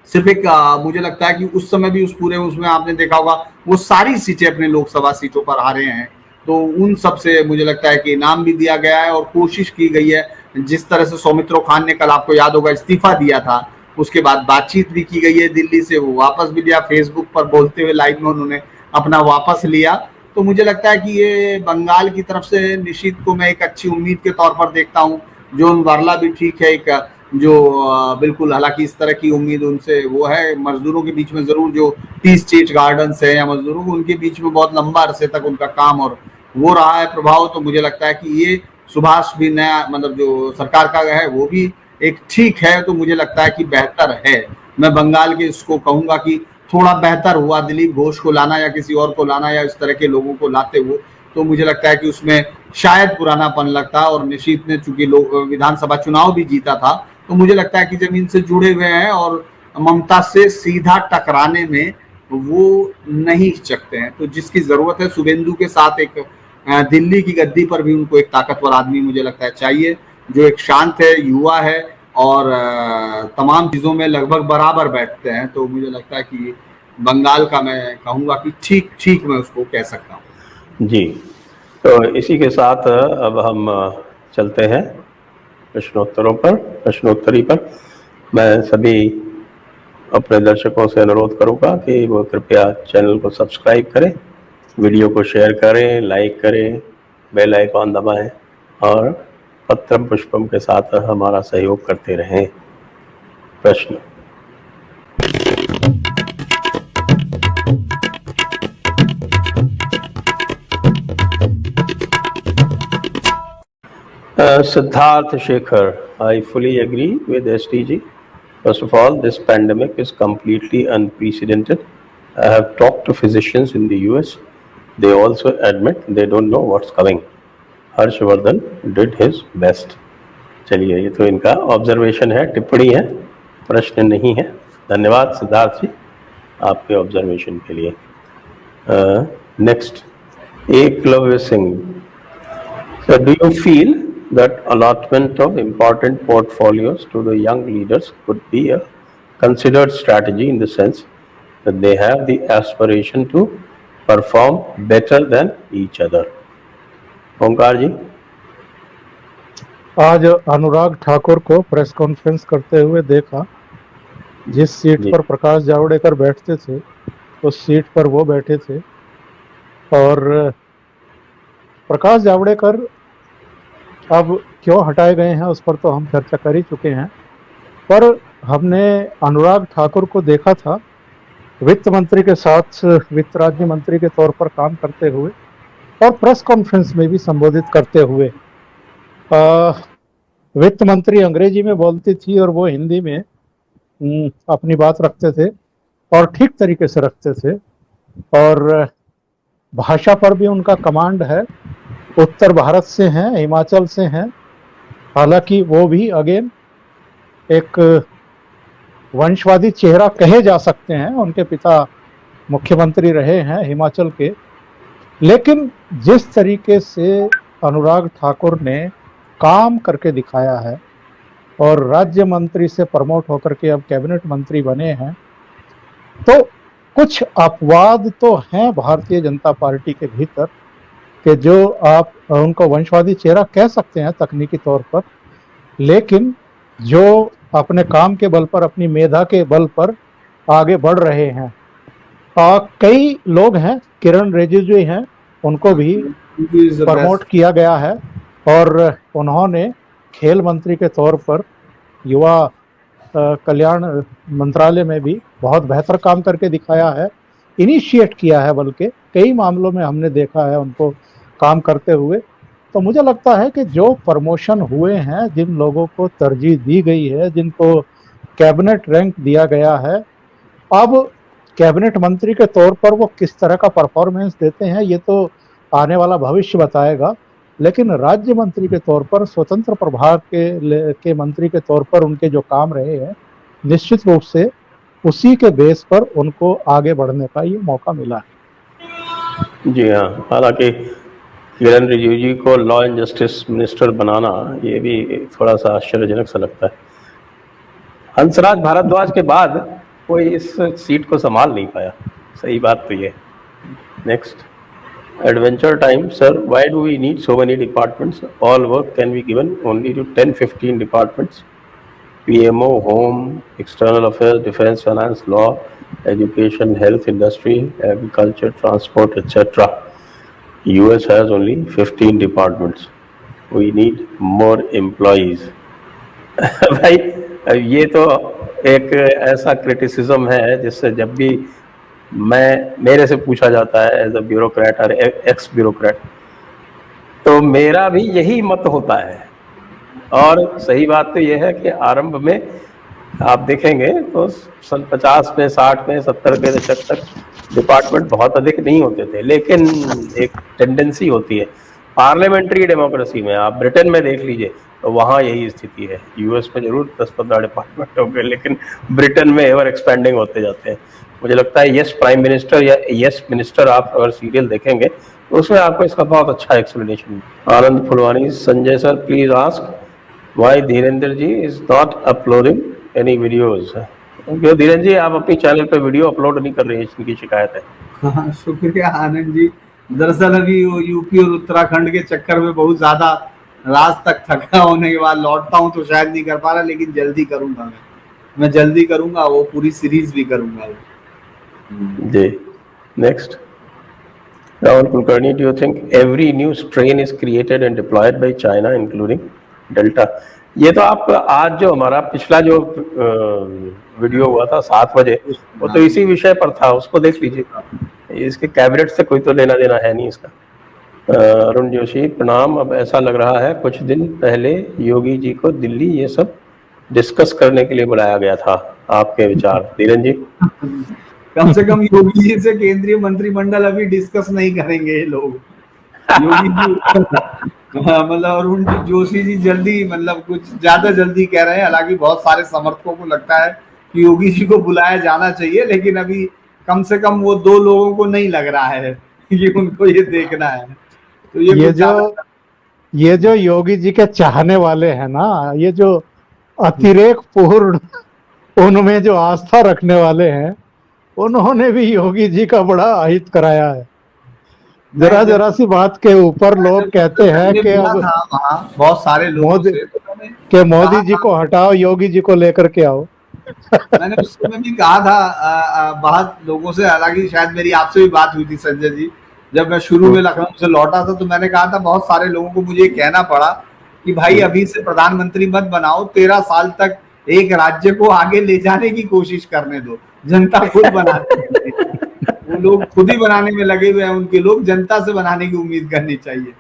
S3: सिर्फ एक मुझे लगता है कि उस समय भी उस पूरे उसमें आपने देखा होगा वो सारी सीटें अपने लोकसभा सीटों पर हारे हैं, तो उन सब से मुझे लगता है कि इनाम भी दिया गया है और कोशिश की गई है। जिस तरह से सौमित्रो खान ने कल आपको याद होगा इस्तीफा दिया था, उसके बाद बातचीत भी की गई है दिल्ली से, वो वापस भी लिया, फेसबुक पर बोलते हुए लाइव में उन्होंने अपना वापस लिया। तो मुझे लगता है कि ये बंगाल की तरफ से निशीत को मैं एक अच्छी उम्मीद के तौर पर देखता हूँ। जोन बारला भी ठीक है, एक जो बिल्कुल, हालांकि इस तरह की उम्मीद उनसे वो है, मजदूरों के बीच में जरूर जो टी स्टेट गार्डन्स है या मजदूरों को उनके बीच में बहुत लंबा अरसे तक उनका काम और वो रहा है प्रभाव। तो मुझे लगता है कि ये सुभाष भी नया मतलब जो सरकार का है वो भी एक ठीक है, तो मुझे लगता है कि बेहतर है। मैं बंगाल के इसको कहूंगा कि थोड़ा बेहतर हुआ दिलीप घोष को लाना या किसी और को लाना या इस तरह के लोगों को लाते हुए, तो मुझे लगता है कि उसमें शायद पुरानापन लगता। और निशीत ने चूंकि विधानसभा चुनाव भी जीता था, तो मुझे लगता है कि जमीन से जुड़े हुए हैं और ममता से सीधा टकराने में वो नहीं हिचकते हैं। तो जिसकी जरूरत है शुभेंदु के साथ एक दिल्ली की गद्दी पर भी उनको एक ताकतवर आदमी मुझे लगता है चाहिए, जो एक शांत है, युवा है और तमाम चीजों में लगभग बराबर बैठते हैं। तो मुझे लगता है कि बंगाल का मैं कहूंगा कि ठीक ठीक मैं उसको कह सकता हूँ।
S1: जी, तो इसी के साथ अब हम चलते हैं प्रश्नोत्तरी पर। मैं सभी अपने दर्शकों से अनुरोध करूंगा कि वो कृपया चैनल को सब्सक्राइब करें, वीडियो को शेयर करें, लाइक करें, बेल आइकॉन दबाएं और पत्रम पुष्पम के साथ हमारा सहयोग करते रहें। प्रश्न। Siddharth Shekhar, I fully agree with STG. First of all, this pandemic is completely unprecedented. I have talked to physicians in the US. They also admit they don't know what's coming. Harshvardhan did his best. चलिए, ये तो इनका observation है, टिप्पणी है, प्रश्न नहीं है। धन्यवाद सिद्धार्थ जी आपके ऑब्जर्वेशन के लिए। Next, Eklavya Singh, So do you feel that allotment of important portfolios to the young leaders could be a considered strategy in the sense that they have the aspiration to perform better than each other? ओंकार जी।
S2: आज अनुराग ठाकुर को press conference करते हुए देखा। जिस seat पर प्रकाश जावड़ेकर बैठते थे उस सीट पर वो बैठे थे, और प्रकाश जावड़ेकर अब क्यों हटाए गए हैं उस पर तो हम चर्चा कर ही चुके हैं। पर हमने अनुराग ठाकुर को देखा था वित्त मंत्री के साथ वित्त राज्य मंत्री के तौर पर काम करते हुए और प्रेस कॉन्फ्रेंस में भी संबोधित करते हुए। वित्त मंत्री अंग्रेजी में बोलती थी और वो हिंदी में अपनी बात रखते थे और ठीक तरीके से रखते थे, और भाषा पर भी उनका कमांड है। उत्तर भारत से हैं, हिमाचल से हैं, हालांकि वो भी अगेन एक वंशवादी चेहरा कहे जा सकते हैं, उनके पिता मुख्यमंत्री रहे हैं हिमाचल के। लेकिन जिस तरीके से अनुराग ठाकुर ने काम करके दिखाया है और राज्य मंत्री से प्रमोट होकर के अब कैबिनेट मंत्री बने हैं, तो कुछ अपवाद तो हैं भारतीय जनता पार्टी के भीतर कि जो आप उनको वंशवादी चेहरा कह सकते हैं तकनीकी तौर पर, लेकिन जो अपने काम के बल पर, अपनी मेधा के बल पर आगे बढ़ रहे हैं। कई लोग हैं, किरण रिजिजू हैं, उनको भी प्रमोट किया गया है और उन्होंने खेल मंत्री के तौर पर युवा कल्याण मंत्रालय में भी बहुत बेहतर काम करके दिखाया है, इनिशिएट किया है, बल्कि कई मामलों में हमने देखा है उनको काम करते हुए। तो मुझे लगता है कि जो प्रमोशन हुए हैं, जिन लोगों को तरजीह दी गई है, जिनको कैबिनेट रैंक दिया गया है, अब कैबिनेट मंत्री के तौर पर वो किस तरह का परफॉर्मेंस देते हैं ये तो आने वाला भविष्य बताएगा। लेकिन राज्य मंत्री के तौर पर, स्वतंत्र प्रभार के मंत्री के तौर पर उनके जो काम रहे हैं, निश्चित रूप से उसी के बेस पर उनको आगे बढ़ने का ये मौका मिला है।
S1: जी हाँ, हालांकि किरण रिजिजू को लॉ एंड जस्टिस मिनिस्टर बनाना ये भी थोड़ा सा आश्चर्यजनक सा लगता है। हंसराज भारद्वाज के बाद कोई इस सीट को संभाल नहीं पाया, सही बात तो ये। Next, adventure time, sir why do we need so many departments, all work can be given only to 10-15 departments, PMO, home, external affairs, defence, finance, law, education, health, industry, agriculture, transport, etc. US has only 15 departments. We need more employees. भाई ये तो एक ऐसा criticism है जिससे जब भी मेरे से पूछा जाता है एज अ ब्यूरोक्रेट और एक्स ब्यूरोक्रेट, तो मेरा भी यही मत होता है। और सही बात तो यह है कि आरंभ में आप देखेंगे तो सन 50 में, 60 में, 70 के दशक तक डिपार्टमेंट बहुत अधिक नहीं होते थे, लेकिन एक टेंडेंसी होती है पार्लियामेंट्री डेमोक्रेसी में। आप ब्रिटेन में देख लीजिए तो वहाँ यही स्थिति है। यूएस में जरूर 10-15 डिपार्टमेंट होंगे, लेकिन ब्रिटेन में एवर एक्सपेंडिंग होते जाते हैं। मुझे लगता है यस प्राइम मिनिस्टर या यस मिनिस्टर आप अगर सीरियल देखेंगे तो उसमें आपको इसका बहुत अच्छा explanation. Anand Phulwani, Sanjay sir please ask why Dhirendra ji is not uploading any videos. क्यों धीरेन्द्र जी आप अपनी चैनल पे वीडियो अपलोड नहीं कर रहे हैं, इसकी शिकायत है।
S3: हाँ, शुक्रिया आनंद जी। दरअसल अभी यूपी और उत्तराखंड के चक्कर में बहुत ज्यादा रात तक थका होने के बाद लौटता हूँ तो शायद नहीं कर पा रहा, लेकिन जल्दी करूंगा। मैं जल्दी करूंगा, वो पूरी सीरीज भी करूंगा
S1: जी। Next, Rahul Kulkarni, do you think every new strain is created and deployed by China, including Delta? ये तो आप आज जो हमारा पिछला जो वीडियो हुआ था 7 बजे, वो तो इसी विषय पर था, उसको देख लीजिए। इसके कैबिनेट से कोई तो लेना देना है नहीं इसका। अरुण जोशी, प्रणाम। अब ऐसा लग रहा है कुछ दिन पहले योगी जी को दिल्ली ये सब डिस्कस करने के लिए बुलाया गया था, आपके विचार धीरेन्द्र जी?
S3: कम से कम योगी जी से केंद्रीय मंत्रिमंडल अभी डिस्कस नहीं करेंगे ये लोग। योगी जी मतलब अरुण जोशी जी जल्दी, मतलब कुछ ज्यादा जल्दी कह रहे हैं। हालांकि बहुत सारे समर्थकों को लगता है कि योगी जी को बुलाया जाना चाहिए, लेकिन अभी कम से कम वो 2 लोगों को नहीं लग रहा है कि उनको ये देखना है। तो
S2: ये जो योगी जी के चाहने वाले हैं ना, ये जो अतिरेक पूर्ण उनमें जो आस्था रखने वाले हैं, उन्होंने भी योगी जी का बड़ा अहित कराया है। जरा सी बात के ऊपर लोग कहते हैं कि अब
S3: बहुत सारे लोग
S2: मोदी जी को हटाओ, योगी जी को लेकर के आओ।
S3: मैंने उस समय भी कहा था बहुत लोगों से, हालांकि शायद मेरी आपसे भी बात हुई थी संजय जी, जब मैं शुरू में लखनऊ से लौटा था, तो मैंने कहा था बहुत सारे लोगों को मुझे कहना पड़ा कि भाई अभी से प्रधानमंत्री मत बनाओ, 13 साल तक एक राज्य को आगे ले जाने की कोशिश करने दो, जनता खुद बनाती है। वो लोग खुद ही बनाने में लगे हुए हैं, उनके लोग जनता से बनाने की उम्मीद करनी चाहिए।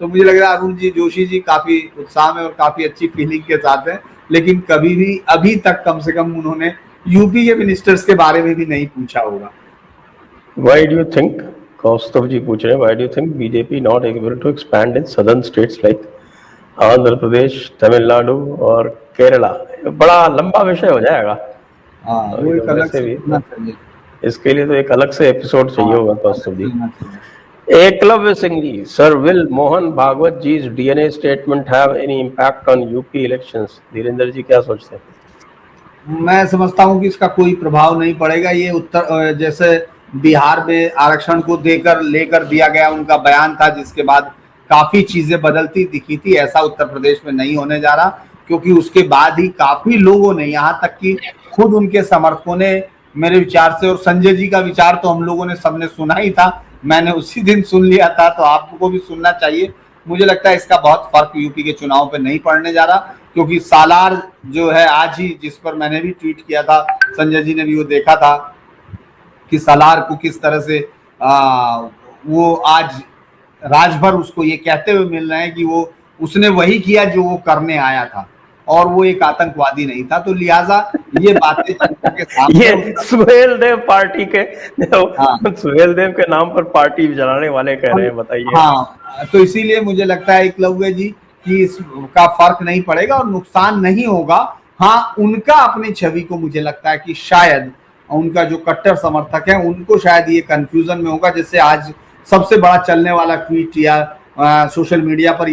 S3: तो मुझे लग रहा है अरुण जी जोशी जी काफी उत्साह में और काफी अच्छी फीलिंग के साथ हैं, लेकिन कभी भी अभी तक कम से कम उन्होंने यूपी के मिनिस्टर्स के बारे में भी नहीं पूछा होगा।
S1: Why do you think, कौस्तुभ जी पूछ रहे हैं, why do you think BJP not able to expand in southern states like Andhra Pradesh, Tamil Nadu और केरला? बड़ा लंबा विषय हो जाएगा।
S3: वो एक अलग से
S1: इसके लिए तो एक अलग से एपिसोड चाहिए होगा Kaustubh ji. Eklavya Singh ji, sir will Mohan Bhagwat ji's DNA statement have any impact on UP elections? Dhirendra ji क्या सोचते हैं?
S3: मैं समझता हूं कि इसका कोई प्रभाव नहीं पड़ेगा। ये उत्तर जैसे बिहार में आरक्षण को लेकर दिया गया उनका बयान था, जिसके बाद काफी चीजें बदलती दिखी थी, ऐसा उत्तर प्रदेश में नहीं होने जा रहा, क्योंकि उसके बाद ही काफी लोगों ने, यहाँ तक कि खुद उनके समर्थकों ने मेरे विचार से, और संजय जी का विचार तो हम लोगों ने सबने सुना ही था, मैंने उसी दिन सुन लिया था, तो आपको भी सुनना चाहिए। मुझे लगता है इसका बहुत फर्क यूपी के चुनाव पे नहीं पड़ने जा रहा, क्योंकि सालार जो है आज ही, जिस पर मैंने भी ट्वीट किया था, संजय जी ने भी वो देखा था कि सालार को किस तरह से वो आज राजभर उसको ये कहते हुए मिल रहे हैं कि वो उसने वही किया जो वो करने आया था, और वो एक आतंकवादी नहीं था। तो लिहाजा ये बातें के सामने, ये
S1: सुहेल देव पार्टी के, सुहेल देव के नाम पर पार्टी चलाने वाले कह रहे हैं, बताइए।
S3: हाँ, तो इसीलिए मुझे लगता है एकलव्य जी कि इसका फर्क नहीं पड़ेगा और नुकसान नहीं होगा। हाँ, उनका अपनी छवि को मुझे लगता है कि शायद उनका जो कट्टर समर्थक है उनको शायद ये कंफ्यूजन में होगा। जैसे आज सबसे बड़ा चलने वाला ट्वीट या सोशल मीडिया पर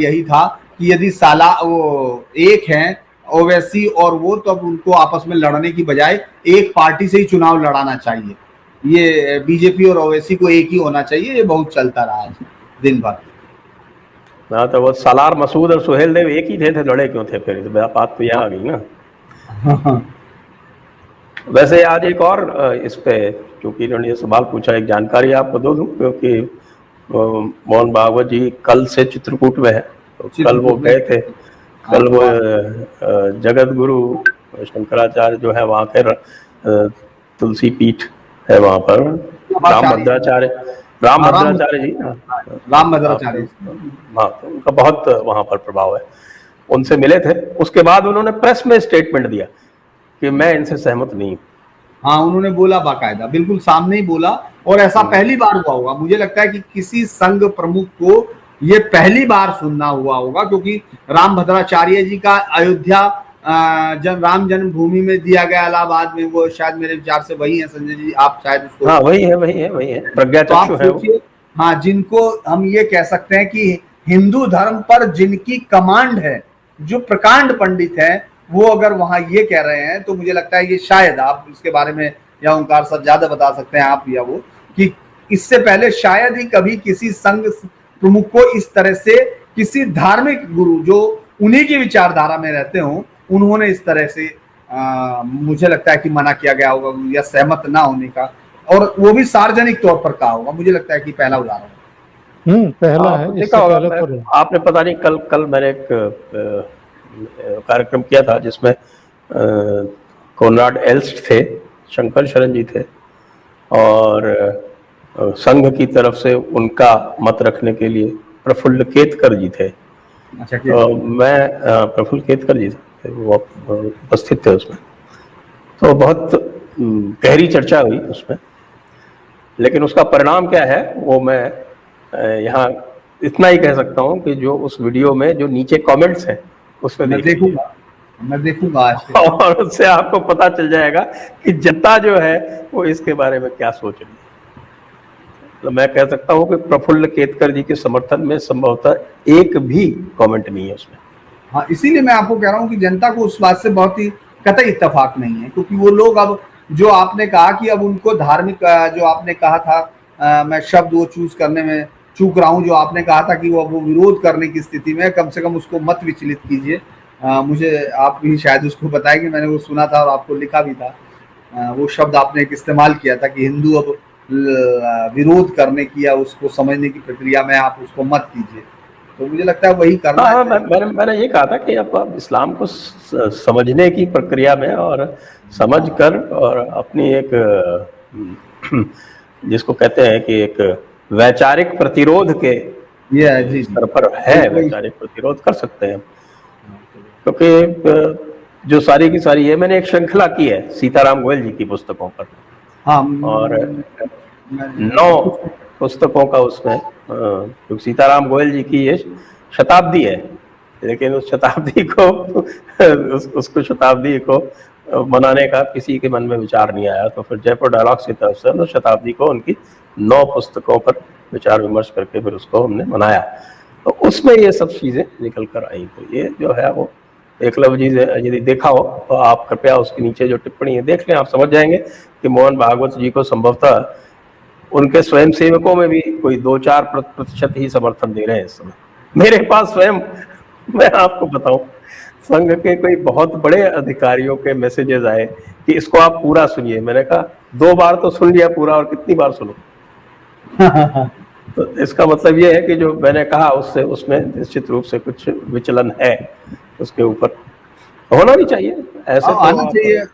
S3: यदि साला वो एक है ओवैसी और वो, तो अब उनको आपस में लड़ने की बजाय एक पार्टी से ही चुनाव लड़ाना चाहिए। ये बीजेपी और ओवैसी को एक ही होना चाहिए, ये बहुत चलता रहा आज दिन भर।
S1: हाँ, तो वो सालार मसूद और सुहेल देव एक ही थे लड़े क्यों थे फिर? बात तो यहाँ आ गई ना। वैसे आज एक और इस पे, क्योंकि इन्होंने ये सवाल पूछा, एक जानकारी आपको दो दूं, क्योंकि मोहन भागवत जी कल से चित्रकूट में है, तो कल वो गए थे। कल वो जगत गुरु शंकराचार्य जो है वहाँ के तुलसी पीठ है वहाँ पर, राम भद्राचार्य जी,
S3: राम भद्राचार्य,
S1: हाँ, तो उनका बहुत वहाँ पर प्रभाव है। उनसे मिले थे, उसके बाद उन्होंने प्रेस में स्टेटमेंट दिया कि मैं इनसे सहमत नहीं हूँ।
S3: हाँ, उन्होंने बोला बाकायदा, बिल्कुल सामने ही बोला, और ऐसा पहली बार हुआ होगा। मुझे लगता है कि किसी संघ प्रमुख को ये पहली बार सुनना हुआ होगा, क्योंकि राम भद्राचार्य जी का अयोध्या जब राम जन्मभूमि में दिया गया इलाहाबाद में, वो शायद मेरे विचार से वही है संजय जी, आप शायद उसको,
S1: हाँ वही है प्रज्ञा चक्षु है वो।
S3: हाँ, जिनको हम ये कह सकते हैं कि हिंदू धर्म पर जिनकी कमांड है, जो प्रकांड पंडित है, वो अगर वहां ये कह रहे हैं, तो मुझे लगता है ये शायद, आप इसके बारे में या ओंकार सर ज्यादा बता सकते हैं, आप या वो, कि इससे पहले शायद ही कभी किसी संघ प्रमुख को इस तरह से किसी धार्मिक गुरु जो उन्हीं की विचारधारा में रहते हों, उन्होंने इस तरह से मुझे लगता है कि मना किया गया होगा, या सहमत ना होने का, और वो भी सार्वजनिक तौर पर कहा होगा। मुझे लगता है कि पहला उदाहरण
S2: पहला है।
S1: देखा होगा आपने, पता नहीं कल मैंने एक कार्यक्रम किया था जिसमें कोनराड एल्स्ट थे, शंकर शरण जी थे, और संघ की तरफ से उनका मत रखने के लिए प्रफुल्ल केतकर जी थे।
S3: अच्छा,
S1: मैं प्रफुल्ल केतकर जी थे, वो उपस्थित थे उसमें, तो बहुत गहरी चर्चा हुई उसमें। लेकिन उसका परिणाम क्या है वो मैं यहाँ इतना ही कह सकता हूँ कि जो उस वीडियो में जो नीचे कमेंट्स हैं उसमें मैं देखूंगा और उससे आपको पता चल जाएगा कि जनता जो है वो इसके बारे में क्या सोच रही है। तो मैं कह सकता हूँ कि प्रफुल्ल केतकर जी के समर्थन में संभवतः एक भी कमेंट नहीं है उसमें।
S3: हाँ, इसीलिए मैं आपको कह रहा हूँ कि जनता को उस बात से बहुत ही कतई इत्तेफाक नहीं है, क्योंकि वो लोग, अब जो आपने कहा कि अब उनको धार्मिक, जो आपने कहा था, मैं शब्द वो चूज करने में चूक रहा हूँ, जो आपने कहा था कि वो विरोध करने की स्थिति में, कम से कम उसको मत विचलित कीजिए। मुझे आप भी शायद उसको बताएंगे, मैंने वो सुना था और आपको लिखा भी था। वो शब्द आपने एक इस्तेमाल किया था कि हिंदू अब विरोध करने की या उसको समझने की प्रक्रिया में आप उसको मत कीजिए। तो मुझे लगता है वही करना है।
S1: मैंने ये कहा था कि आप इस्लाम को समझने की प्रक्रिया में, और समझ कर, और अपनी एक जिसको कहते हैं कि एक वैचारिक प्रतिरोध के स्तर पर है, वैचारिक प्रतिरोध कर सकते हैं। क्योंकि जो सारी की सारी है, मैंने एक श्रृंखला की है सीताराम गोयल जी की पुस्तकों पर, और 9 पुस्तकों का उसमें, क्योंकि सीताराम गोयल जी की ये शताब्दी है, लेकिन उस शताब्दी को उसको शताब्दी को मनाने का किसी के मन में विचार नहीं आया। तो फिर जयपुर डायलॉग्स की तरफ से तो शताब्दी को उनकी 9 पुस्तकों पर विचार विमर्श करके फिर उसको हमने मनाया। तो उसमें ये सब चीज़ें निकल कर आई। तो ये जो है वो एकलव्य जी यदि देखा हो तो आप कृपया उसके नीचे जो टिप्पणी है देख लें, आप समझ जाएंगे कि मोहन भागवत जी को संभवतः उनके स्वयं सेवकों में भी कोई 2-4% ही समर्थन दे रहे हैं इस समय। मेरे पास स्वयं, मैं आपको बताऊं, संघ के कोई बहुत बड़े अधिकारियों के मैसेजेस आए कि इसको आप पूरा सुनिए। मैंने कहा 2 बार तो सुन लिया पूरा, और कितनी बार सुनो। तो इसका मतलब ये है कि जो मैंने कहा उससे, उसमें निश्चित रूप से कुछ विचलन है, उसके ऊपर होना भी चाहिए, ऐसे तो
S3: आना चाहिए,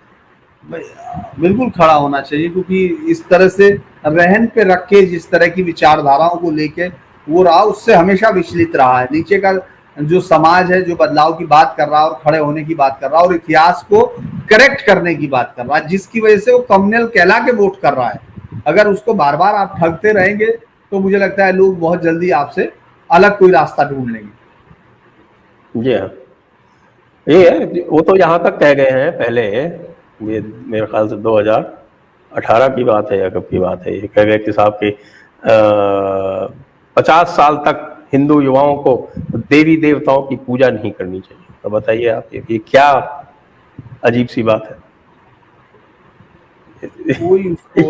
S3: बिल्कुल खड़ा होना चाहिए, क्योंकि इस तरह से रहन पे रख के जिस तरह की विचारधाराओं को लेके वो रहा, उससे हमेशा विचलित रहा है। नीचे का जो समाज है, जो बदलाव की बात कर रहा है और खड़े होने की बात कर रहा है और इतिहास को करेक्ट करने की बात कर रहा है, जिसकी वजह से वो कम्युनल कहला के वोट कर रहा है। अगर उसको बार बार आप ठगते रहेंगे तो मुझे लगता है लोग बहुत जल्दी आपसे अलग कोई रास्ता ढूंढ लेंगे।
S1: जी हाँ, ये है, वो तो यहाँ तक कह गए हैं पहले, ये मेरे ख्याल से 2018 की बात है या कब की बात है, ये कह गए कि साहब कि 50 साल तक हिंदू युवाओं को देवी देवताओं की पूजा नहीं करनी चाहिए। तो बताइए आप, ये क्या अजीब सी बात है।
S3: कोई उसको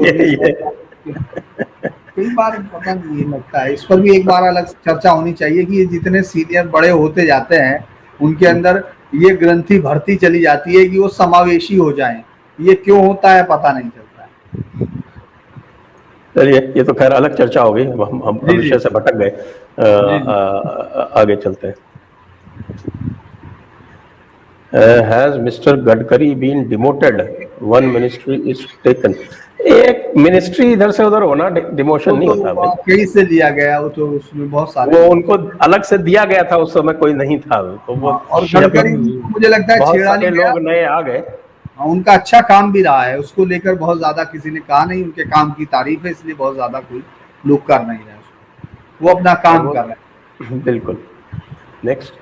S3: कई बार पता नहीं लगता है, इस पर भी एक बार अलग चर्चा होनी चाहिए कि ये जितने सीनियर बड़े होते जाते हैं उनके अंदर ये ग्रंथि भरती चली जाती है कि वो समावेशी हो जाएं। ये क्यों होता है पता नहीं चलता है।
S1: चलिए, ये तो खैर अलग चर्चा हो गई, हम विषय से भटक गए। आगे चलते हैं। Has Mr. Gadkari been demoted? One ministry is taken. एक मिनिस्ट्री इधर से उधर होना डिमोशन नहीं होता भाई।
S3: कहीं से लिया गया वो, तो उसमें बहुत सारे
S1: वो उनको अलग से दिया गया था, उस समय कोई नहीं था तो वो।
S3: और गडकरी मुझे लगता है
S1: बहुत
S3: छेड़ा
S1: सारे
S3: नहीं गया।
S1: लोग नए आ गए।
S3: उनका अच्छा काम भी रहा है, उसको लेकर बहुत ज्यादा किसी ने कहा नहीं, उनके काम की तारीफ है, इसलिए बहुत ज्यादा कोई लोग कर नहीं रहे उसको, वो अपना काम कर रहे हैं।
S1: बिल्कुल। Next,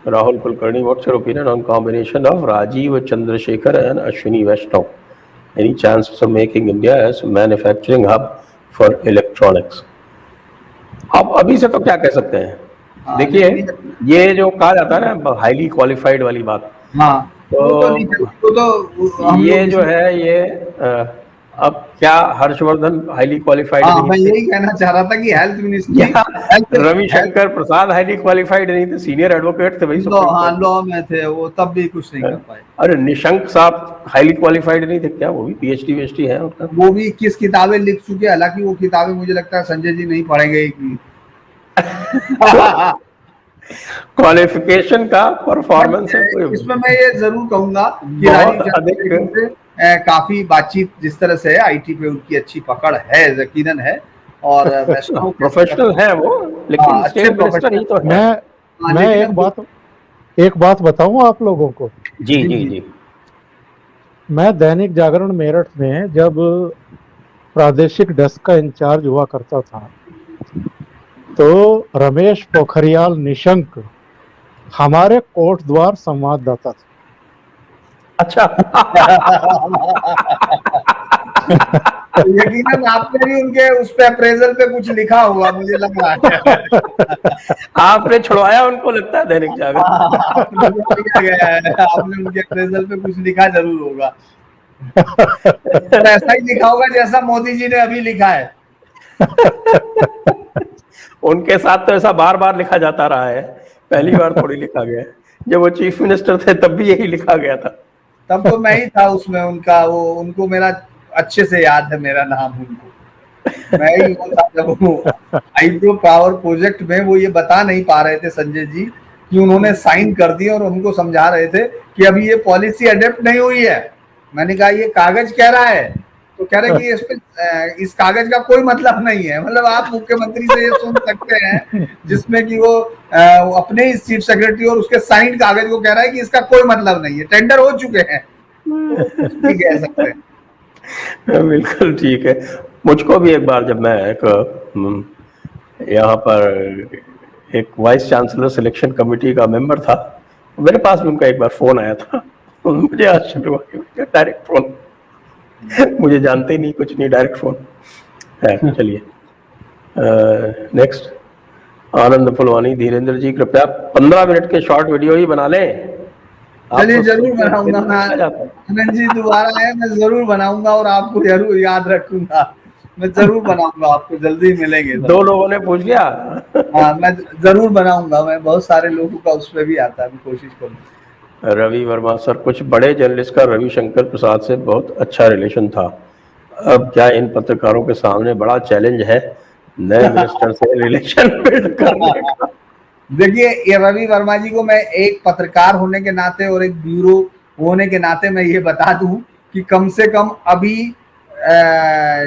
S1: Rahul Kulkarni, what's your opinion on combination of Rajiv Chandrasekhar and Ashwini Vaishnav? Any chances of making India as manufacturing hub for electronics? अब अभी से तो क्या कह सकते हैं। देखिए, ये जो कहा जाता है ना हाईली क्वालिफाइड वाली बात, तो ये जो है ये अब क्या हर्षवर्धन हाईली क्वालिफाइड
S3: नहीं, मैं यही कहना चाह रहा था कि हेल्थ मिनिस्ट्री
S1: रविशंकर प्रसाद हाईली क्वालिफाइड नहीं थे, सीनियर एडवोकेट थे भाई,
S3: लॉ में थे वो, तब भी कुछ नहीं कर पाए।
S1: अरे निशंक साहब हाईली क्वालिफाइड नहीं थे क्या? वो भी पीएचडी है उनका।
S3: वो भी 21 किताबें लिख चुके, हालांकि वो किताबें मुझे लगता है संजय जी नहीं पढ़ेंगे
S1: क्वालिफिकेशन का परफॉर्मेंस है कोई।
S3: इसमें मैं ये जरूर कहूंगा कि राजीव काफी बातचीत जिस तरह से आईटी पे उनकी अच्छी पकड़ है, यकीनन है, और
S1: प्रोफेशनल है वो, लेकिन स्टेट मिनिस्टर ही तो है।
S2: मैं एक बात बताऊं आप लोगों को।
S1: जी जी जी।
S2: मैं दैनिक जागरण मेरठ में जब प्रादेशिक डेस्क का इंचार्ज हुआ करता था, तो रमेश पोखरियाल निशंक हमारे कोट द्वार संवाददाता थे।
S3: अच्छा। यकीनन आपने भी उनके उस पे अप्रेजल पे कुछ लिखा हुआ मुझे लग रहा है।
S1: आपने छुड़वाया उनको, लगता है दैनिक जागरण
S3: आपने उनके अप्रेजल पे कुछ लिखा जरूर होगा। तो ऐसा ही लिखा होगा जैसा मोदी जी ने अभी लिखा है।
S1: उनके साथ तो ऐसा बार बार लिखा जाता रहा है, पहली बार थोड़ी लिखा गया है। जब वो चीफ मिनिस्टर थे तब भी यही लिखा गया था।
S3: तब तो मैं ही था उसमें उनका, वो उनको मेरा अच्छे से याद है, मेरा नाम उनको मैं ही था जब वो हाइड्रो पावर प्रोजेक्ट में वो ये बता नहीं पा रहे थे संजय जी कि उन्होंने साइन कर दिया, और हमको समझा रहे थे कि अभी ये पॉलिसी अडेप्ट नहीं हुई है। मैंने कहा ये कागज कह रहा है, तो कह रहे कि इस कागज का कोई मतलब नहीं है। मतलब आप मुख्यमंत्री से ये सुन सकते हैं जिसमें कि वो अपने ही चीफ सेक्रेटरी और उसके साइन कागज को कह रहा है कि इसका कोई मतलब नहीं है, टेंडर हो चुके हैं, तो कह सकते हैं।
S1: बिल्कुल ठीक है। मुझको भी एक बार जब मैं यहाँ पर एक वाइस चांसलर सिलेक्शन कमेटी का मेंबर था, मेरे पास भी उनका एक बार फोन आया था। मुझे आश्चर्य हुआ कि डायरेक्ट फोन, मुझे जानते ही नहीं, कुछ नहीं, डायरेक्ट फोन है। चलिए नेक्स्ट, आनंद फुलवानी, धीरेन्द्र जी कृपया 15 मिनट के शॉर्ट वीडियो ही बना लें।
S3: चलिए जरूर बनाऊंगा आनंद जी, दोबारा है, मैं जरूर बनाऊंगा और आपको जरूर याद रखूंगा। मैं जरूर बनाऊंगा, आपको जल्दी मिलेंगे।
S1: 2 लोगों ने पूछ लिया।
S3: हाँ, मैं जरूर बनाऊंगा, मैं बहुत सारे लोगों का उस पर भी आता है, मैं कोशिश करूंगा।
S1: रवि वर्मा सर, कुछ बड़े जर्नलिस्ट का रविशंकर प्रसाद से बहुत अच्छा रिलेशन था, अब क्या इन पत्रकारों के सामने बड़ा चैलेंज है नए मिनिस्टर से रिलेशन बिल्ड करने का?
S3: देखिए, ये रवि वर्मा जी को मैं एक पत्रकार होने के नाते और एक ब्यूरो होने के नाते मैं ये बता दूं कि कम से कम अभी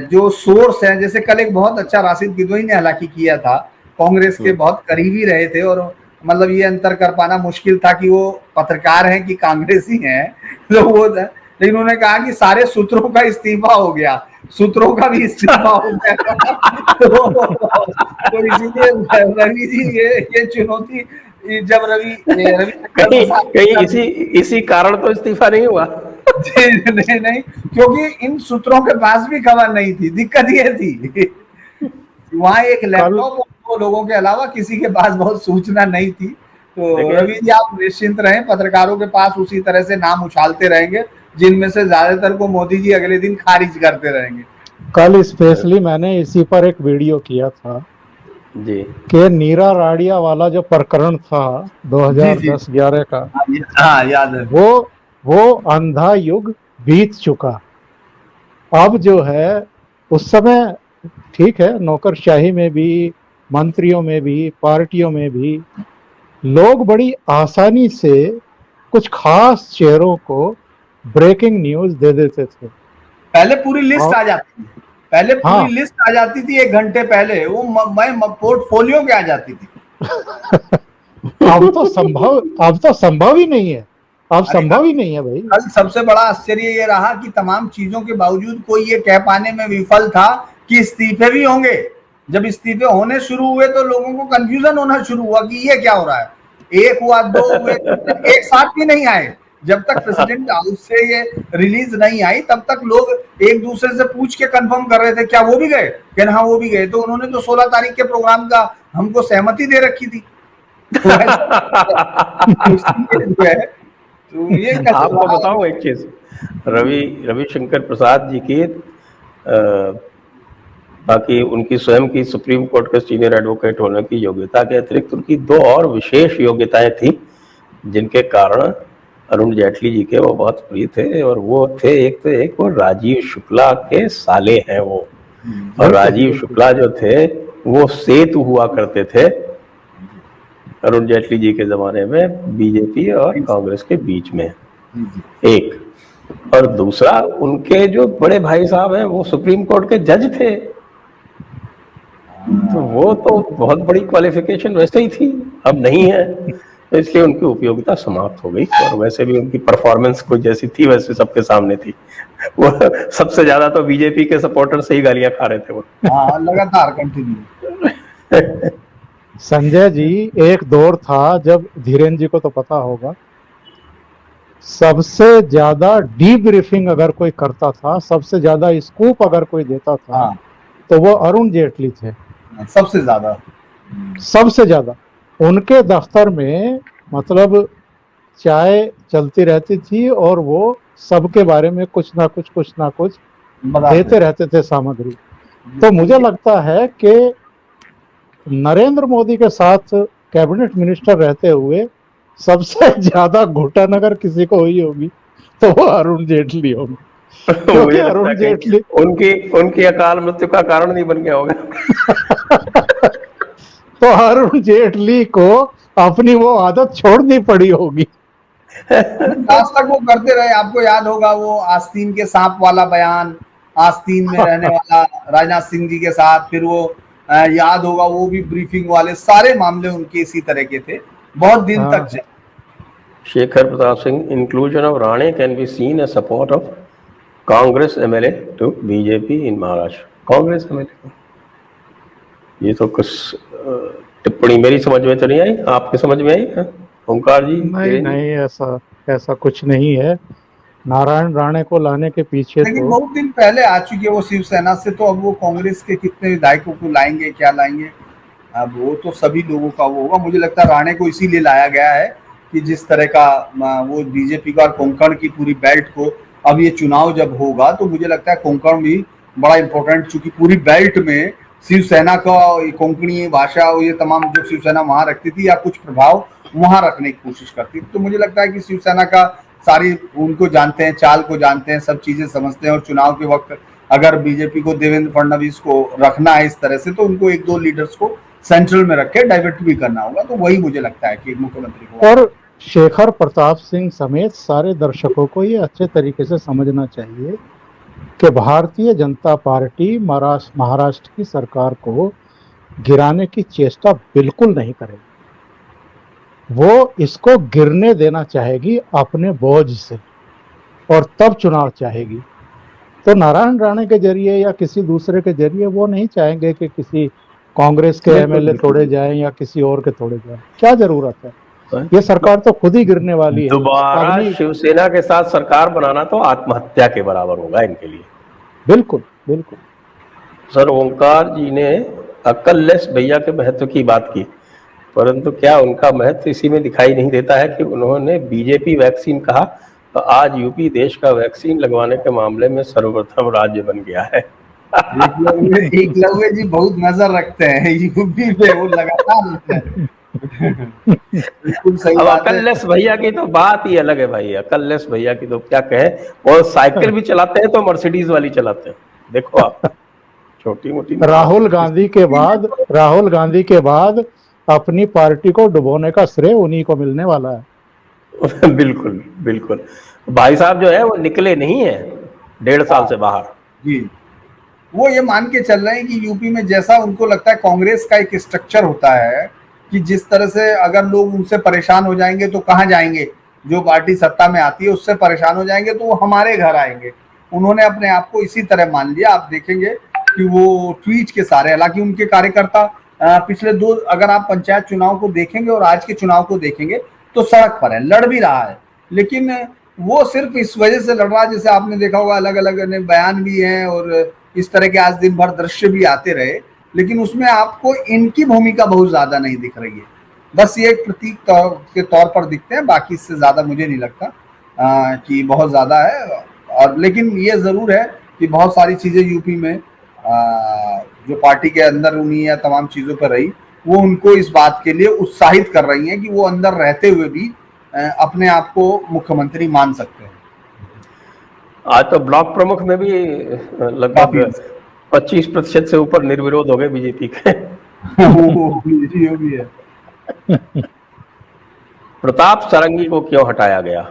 S3: जो सोर्स है, जैसे कल एक बहुत अच्छा राशिद गिदोई ने हालांकि किया था, कांग्रेस के बहुत करीबी रहे थे, और मतलब ये अंतर कर पाना मुश्किल था कि वो पत्रकार हैं कि कांग्रेसी हैं, तो वो, लेकिन उन्होंने कहा कि सारे सूत्रों का इस्तीफा हो गया, सूत्रों का भी इस्तीफा हो गया। तो इसीलिए रवि जी ये चुनौती, जब रवि
S1: कहीं इसी कारण तो इस्तीफा नहीं हुआ।
S3: नहीं, क्योंकि इन सूत्रों के पास भी खबर नहीं थी, दिक्कत ये थी। वहां एक लैपटॉप दो लोगों के अलावा किसी के पास बहुत सूचना नहीं थी। तो
S1: देखिए-
S3: रवि जी आप निश्चिंत रहें, पत्रकारों के पास उसी तरह से नाम उछालते रहेंगे जिनमें से ज्यादातर को मोदी जी अगले दिन खारिज करते रहेंगे।
S2: कल स्पेशली मैंने इसी पर एक वीडियो किया था
S1: जी
S2: कि नीरा राडिया वाला जो प्रकरण था
S3: जी जी
S2: 2010-11 का,
S3: हाँ याद है।
S2: वो अंधा युग बीत चुका। अब जो है, उस समय ठीक है, नौकरशाही में भी, मंत्रियों में भी, पार्टियों में भी लोग बड़ी आसानी से कुछ खास चेहरों को ब्रेकिंग न्यूज दे देते थे।
S3: पहले पूरी लिस्ट
S2: और-
S3: आ जाती थी, पहले पूरी
S2: हाँ।
S3: लिस्ट आ जाती थी 1 घंटे पहले, वो मैं पोर्टफोलियो के आ जाती थी।
S2: अब तो संभव ही नहीं है। अब
S3: अरे
S2: संभव ही नहीं है भाई।
S3: कल सबसे बड़ा आश्चर्य ये रहा कि तमाम चीजों के बावजूद कोई ये कह पाने में विफल था कि इस्तीफे भी होंगे। जब इस्तीफे होने शुरू हुए तो लोगों को कंफ्यूजन होना शुरू हुआ कि ये क्या हो रहा है। 1 हुआ, 2 हुए, एक साथ भी नहीं आए। जब तक प्रेसिडेंट हाउस से ये रिलीज नहीं आई तब तक लोग एक दूसरे से पूछ के कंफर्म कर रहे थे क्या वो भी गए, कि हाँ वो भी गए। तो उन्होंने तो 16 तारीख के प्रोग्राम का हमको सहमति दे रखी थी। तो ये क्या चल
S1: आपको
S3: रहा है?
S1: बताऊं एक चीज, रविशंकर प्रसाद जी की बाकी उनकी स्वयं की सुप्रीम कोर्ट के सीनियर एडवोकेट होने की योग्यता के अतिरिक्त उनकी 2 और विशेष योग्यताएं थी जिनके कारण अरुण जेटली जी के वो बहुत प्रिय थे। और वो थे, एक वो राजीव शुक्ला के साले हैं वो। और राजीव शुक्ला जो थे वो सेतु हुआ करते थे अरुण जेटली जी के जमाने में बीजेपी और कांग्रेस के बीच में, एक। और दूसरा, उनके जो बड़े भाई साहब हैं वो सुप्रीम कोर्ट के जज थे। तो वो तो बहुत बड़ी क्वालिफिकेशन वैसे ही थी, अब नहीं है, तो इसलिए उनकी उपयोगिता समाप्त हो गई। और वैसे भी उनकी परफॉर्मेंस कुछ जैसी थी वैसे सबके सामने थी। वो सबसे ज्यादा तो बीजेपी के सपोर्टर से ही गालियां खा रहे थे वो।
S3: हाँ लगातार कंटिन्यू।
S2: संजय जी, एक दौर था जब, धीरेन्द्र जी को तो पता होगा, सबसे ज्यादा डीब्रीफिंग अगर कोई करता था, सबसे ज्यादा स्कूप अगर कोई देता था,
S3: हाँ
S2: तो वो अरुण जेटली थे।
S3: सबसे ज्यादा।
S2: सबसे ज्यादा उनके दफ्तर में मतलब चाय चलती रहती थी और वो सबके बारे में कुछ ना कुछ देते रहते थे सामग्री। तो मुझे लगता है कि नरेंद्र मोदी के साथ कैबिनेट मिनिस्टर रहते हुए सबसे ज्यादा घुटन अगर किसी को हुई होगी तो वो अरुण जेटली होंगे। क्योंकि अरुण जेटली
S1: उनकी अकाल मृत्यु का कारण नहीं बन गया होगा।
S2: तो अरुण जेटली को अपनी वो आदत छोड़नी पड़ी होगी।
S3: आज तक वो करते रहे। आपको याद होगा वो आस्तीन के सांप वाला बयान, आस्तीन में रहने वाला राजनाथ सिंह जी के साथ, फिर वो याद होगा वो भी ब्रीफिंग वाले, सारे मामले उनके इसी तरह के थे, बहुत दिन तक चले।
S1: Shekhar Pratap Singh, inclusion of Rane can be seen as support of Congress MLA to BJP in Maharashtra. Congress MLA, ये तो कुछ टिप्पणी मेरी समझ में तो नहीं आई, आपके समझ में आई? ओंकार जी?
S2: नहीं, ऐसा कुछ नहीं है। नारायण राणे को लाने के पीछे
S3: लेकिन
S2: तो
S3: बहुत दिन पहले आ चुकी है वो शिवसेना से, तो अब वो कांग्रेस के कितने विधायकों को लाएंगे, क्या लाएंगे, अब वो तो सभी लोगों का वो होगा। मुझे लगता है राणे को इसीलिए लाया गया है कि जिस तरह का वो बीजेपी का और कोंकण की पूरी बेल्ट को, अब ये चुनाव जब होगा तो मुझे लगता है कोंकण भी बड़ा इंपॉर्टेंट, चूंकि पूरी बेल्ट में शिवसेना का कोंकणी भाषा और ये तमाम जो शिवसेना वहां रखती थी या कुछ प्रभाव वहां रखने की कोशिश करती थी। तो मुझे लगता है कि शिवसेना का सारी उनको जानते हैं, चाल को जानते हैं, सब चीजें समझते हैं। और चुनाव के वक्त अगर बीजेपी को देवेंद्र फडणवीस को रखना है इस तरह से, तो उनको 1-2 लीडर्स को सेंट्रल में रख के डाइवर्ट भी करना होगा। तो वही मुझे लगता है कि मुख्यमंत्री को,
S2: और शेखर प्रताप सिंह समेत सारे दर्शकों को ये अच्छे तरीके से समझना चाहिए कि भारतीय जनता पार्टी महाराष्ट्र की सरकार को गिराने की चेष्टा बिल्कुल नहीं करेगी। वो इसको गिरने देना चाहेगी अपने बोझ से, और तब चुनाव चाहेगी। तो नारायण राणे के जरिए या किसी दूसरे के जरिए वो नहीं चाहेंगे कि किसी कांग्रेस के एमएलए तोड़े जाएं या किसी और के तोड़े जाएं। क्या जरूरत है? ये सरकार तो खुद ही गिरने वाली है।
S1: दोबारा शिवसेना के साथ सरकार बनाना तो आत्महत्या के बराबर होगा इनके लिए।
S2: बिल्कुल बिल्कुल।
S1: सर ओंकार जी ने अक्ललेस भैया के महत्व की बात की, परंतु क्या उनका महत्व इसी में दिखाई नहीं देता है कि उन्होंने बीजेपी वैक्सीन कहा तो आज यूपी देश का वैक्सीन लगवाने के मामले में सर्वप्रथम राज्य बन गया है।
S3: एकलव्य जी बहुत नजर रखते हैं यूपी पे, वो लगातार रहते हैं। बिल्कुल सही
S1: अब
S3: बात है।
S1: अकललेस भैया की तो बात ही अलग है भाई, अकललेस भैया की तो क्या कहे, और साइकिल भी चलाते हैं तो मर्सिडीज वाली चलाते हैं, देखो आप, छोटी मोटी।
S2: राहुल गांधी के बाद अपनी पार्टी को डुबोने का श्रेय उन्हीं को मिलने वाला है।
S1: बिल्कुल बिल्कुल, भाई साहब जो है वो निकले नहीं है 1.5 साल से बाहर
S3: जी। वो ये मान के चल रहे हैं कि यूपी में जैसा उनको लगता है कांग्रेस का एक स्ट्रक्चर होता है कि जिस तरह से अगर लोग उनसे परेशान हो जाएंगे तो कहाँ जाएंगे, जो पार्टी सत्ता में आती है उससे परेशान हो जाएंगे तो वो हमारे घर आएंगे। उन्होंने अपने आप को इसी तरह मान लिया। आप देखेंगे कि वो ट्वीट के सारे, हालांकि उनके कार्यकर्ता पिछले अगर आप पंचायत चुनाव को देखेंगे और आज के चुनाव को देखेंगे तो सड़क पर है, लड़ भी रहा है, लेकिन वो सिर्फ इस वजह से लड़ रहा है, जैसे आपने देखा होगा अलग अलग बयान भी हैं और इस तरह के आज दिन भर दृश्य भी आते रहे, लेकिन उसमें आपको इनकी भूमिका बहुत ज्यादा नहीं दिख रही है। बस ये एक प्रतीक के तौर पर दिखते हैं, बाकी इससे ज्यादा मुझे नहीं लगता कि बहुत ज्यादा है। और लेकिन ये जरूर है कि बहुत सारी चीजें यूपी में जो पार्टी के अंदर उन्हीं या तमाम चीजों पर रही, वो उनको इस बात के लिए उत्साहित कर रही हैं कि वो अंदर रहते हुए भी अपने आप को मुख्यमंत्री मान सकते हैं।
S1: आज तो ब्लॉक प्रमुख में भी लगभग 25% से ऊपर निर्विरोध हो गए बीजेपी के।
S3: वो भी है।
S1: प्रताप सारंगी को क्यों हटाया गया?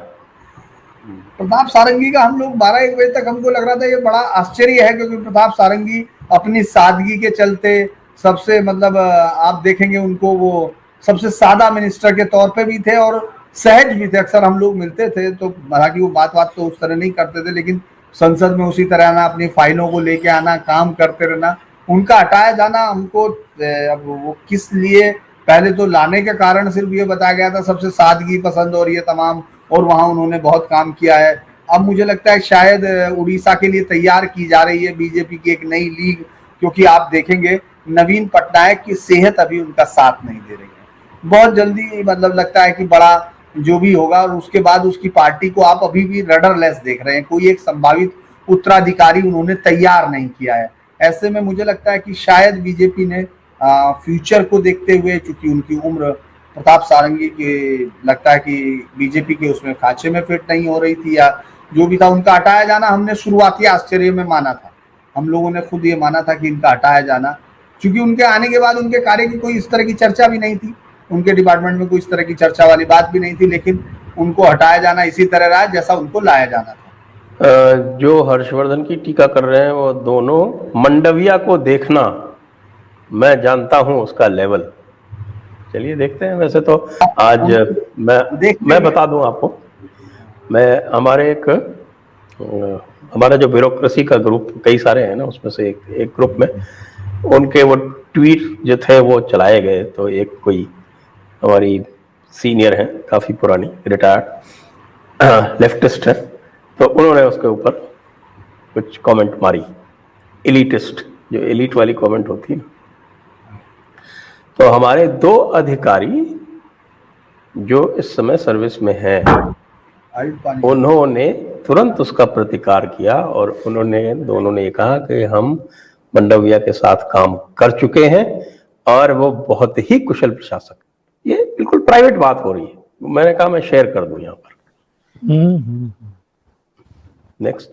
S3: प्रताप सारंगी का हम लोग 12-1 बजे तक हमको लग रहा था ये बड़ा आश्चर्य है, क्योंकि प्रताप सारंगी अपनी सादगी के चलते सबसे मतलब आप देखेंगे उनको वो सबसे सादा मिनिस्टर के तौर पे भी थे और सहज भी थे। अक्सर हम लोग मिलते थे तो हालांकि वो बात तो उस तरह नहीं करते थे, लेकिन संसद में उसी तरह आना, अपनी फाइलों को लेके आना, काम करते रहना। उनका हटाया जाना हमको अब वो किस लिए, पहले तो लाने के कारण सिर्फ ये बताया गया था सबसे सादगी पसंद और ये तमाम, और वहां उन्होंने बहुत काम किया है। अब मुझे लगता है शायद उड़ीसा के लिए तैयार की जा रही है बीजेपी की एक नई लीग, क्योंकि आप देखेंगे नवीन पटनायक की सेहत अभी उनका साथ नहीं दे रही है। बहुत जल्दी मतलब लगता है कि बड़ा जो भी होगा, और उसके बाद उसकी पार्टी को आप अभी भी रडरलेस देख रहे हैं, कोई एक संभावित उत्तराधिकारी उन्होंने तैयार नहीं किया है। ऐसे में मुझे लगता है कि शायद बीजेपी ने फ्यूचर को देखते हुए, चूंकि उनकी उम्र प्रताप सारंगी के लगता है कि बीजेपी के उसमें खांचे में फिट नहीं हो रही थी या जो भी था, उनका हटाया जाना हमने शुरुआती आश्चर्य में माना था। हम लोगों ने खुद ये माना था कि इनका हटाया जाना, क्योंकि उनके आने के बाद उनके कार्य की कोई इस तरह की चर्चा भी नहीं थी, उनके डिपार्टमेंट में कोई इस तरह की चर्चा वाली बात भी नहीं थी, लेकिन उनको हटाया जाना इसी तरह रहा जैसा उनको लाया जाना था।
S1: जो हर्षवर्धन की टीका कर रहे हैं वो दोनों, मंडविया को देखना, मैं जानता हूं उसका लेवल। चलिए देखते हैं। वैसे तो आज मैं बता दूं आपको, मैं हमारा जो ब्यूरोक्रेसी का ग्रुप कई सारे हैं ना, उसमें से एक ग्रुप में उनके वो ट्वीट जो थे वो चलाए गए, तो एक कोई हमारी सीनियर हैं, काफ़ी पुरानी रिटायर्ड लेफ्टिस्ट है, तो उन्होंने उसके ऊपर कुछ कमेंट मारी, एलिटिस्ट, जो एलिट वाली कमेंट होती है। तो हमारे 2 अधिकारी जो इस समय सर्विस में हैं, उन्होंने तुरंत उसका प्रतिकार किया और दोनों ने कहा कि हम मंडविया के साथ काम कर चुके हैं और वो बहुत ही कुशल प्रशासक। ये बिल्कुल प्राइवेट बात हो रही है, मैंने कहा मैं शेयर कर दूं यहाँ पर। नेक्स्ट।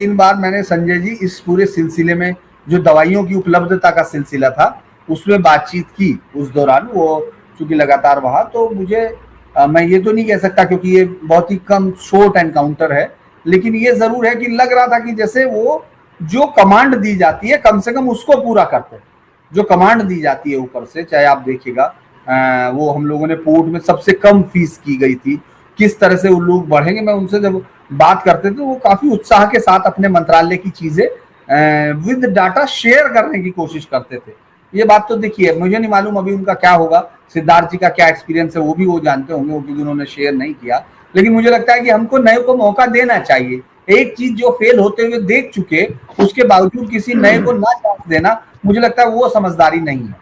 S3: 3 बार मैंने संजय जी इस पूरे सिलसिले में जो दवाइयों की उपलब्धता का सिलसिला था उसमें बातचीत की, उस दौरान वो चूंकि लगातार वहां, तो मुझे मैं ये तो नहीं कह सकता क्योंकि ये बहुत ही कम शॉर्ट एनकाउंटर है, लेकिन ये जरूर है कि लग रहा था कि जैसे वो जो कमांड दी जाती है कम से कम उसको पूरा करते हैं। जो कमांड दी जाती है ऊपर से, चाहे आप देखिएगा वो हम लोगों ने पोर्ट में सबसे कम फीस की गई थी, किस तरह से वो लोग बढ़ेंगे। मैं उनसे जब बात करते थे वो काफी उत्साह के साथ अपने मंत्रालय की चीजें विद डाटा शेयर करने की कोशिश करते थे। ये बात तो देखिए, मुझे नहीं मालूम अभी उनका क्या होगा, सिद्धार्थ जी का क्या एक्सपीरियंस है वो भी वो जानते होंगे, क्योंकि उन्होंने शेयर नहीं किया। लेकिन मुझे लगता है कि हमको नए को मौका देना चाहिए। एक चीज जो फेल होते हुए देख चुके, उसके बावजूद किसी नए को ना चांस देना, मुझे लगता है वो समझदारी नहीं है।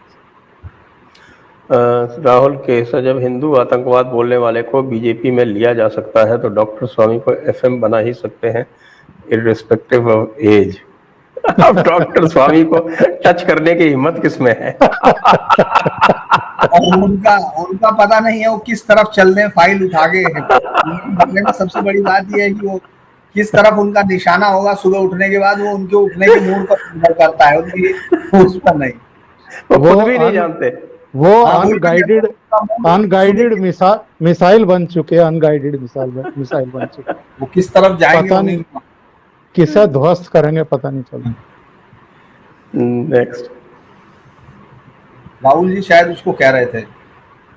S1: राहुल केसर, जब हिंदू आतंकवाद बोलने वाले को बीजेपी में लिया जा सकता है तो डॉक्टर स्वामी को एफएम बना ही सकते हैं, इररिस्पेक्टिव ऑफ एज। अब डॉक्टर स्वामी को टच करने की हिम्मत किसमें है?
S3: और उनका पता नहीं है वो किस तरफ चल रहे, फाइल उठा के। सबसे बड़ी बात यह है कि वो किस तरफ उनका निशाना होगा सुबह उठने के बाद, वो उनके उठने के मूड पर निर्भर करता है, उनकी उस पर नहीं।
S1: वो खुद भी नहीं जानते।
S2: वो
S3: हाँ,
S2: अनगाइडेड मिसाइल बन चुके, अनगाइडेड मिसाइल बन चुके।
S3: वो किस तरफ जाएंगे
S2: पता नहीं, किसे ध्वस्त करेंगे पता नहीं चला।
S1: नेक्स्ट,
S3: राहुल जी शायद उसको कह रहे थे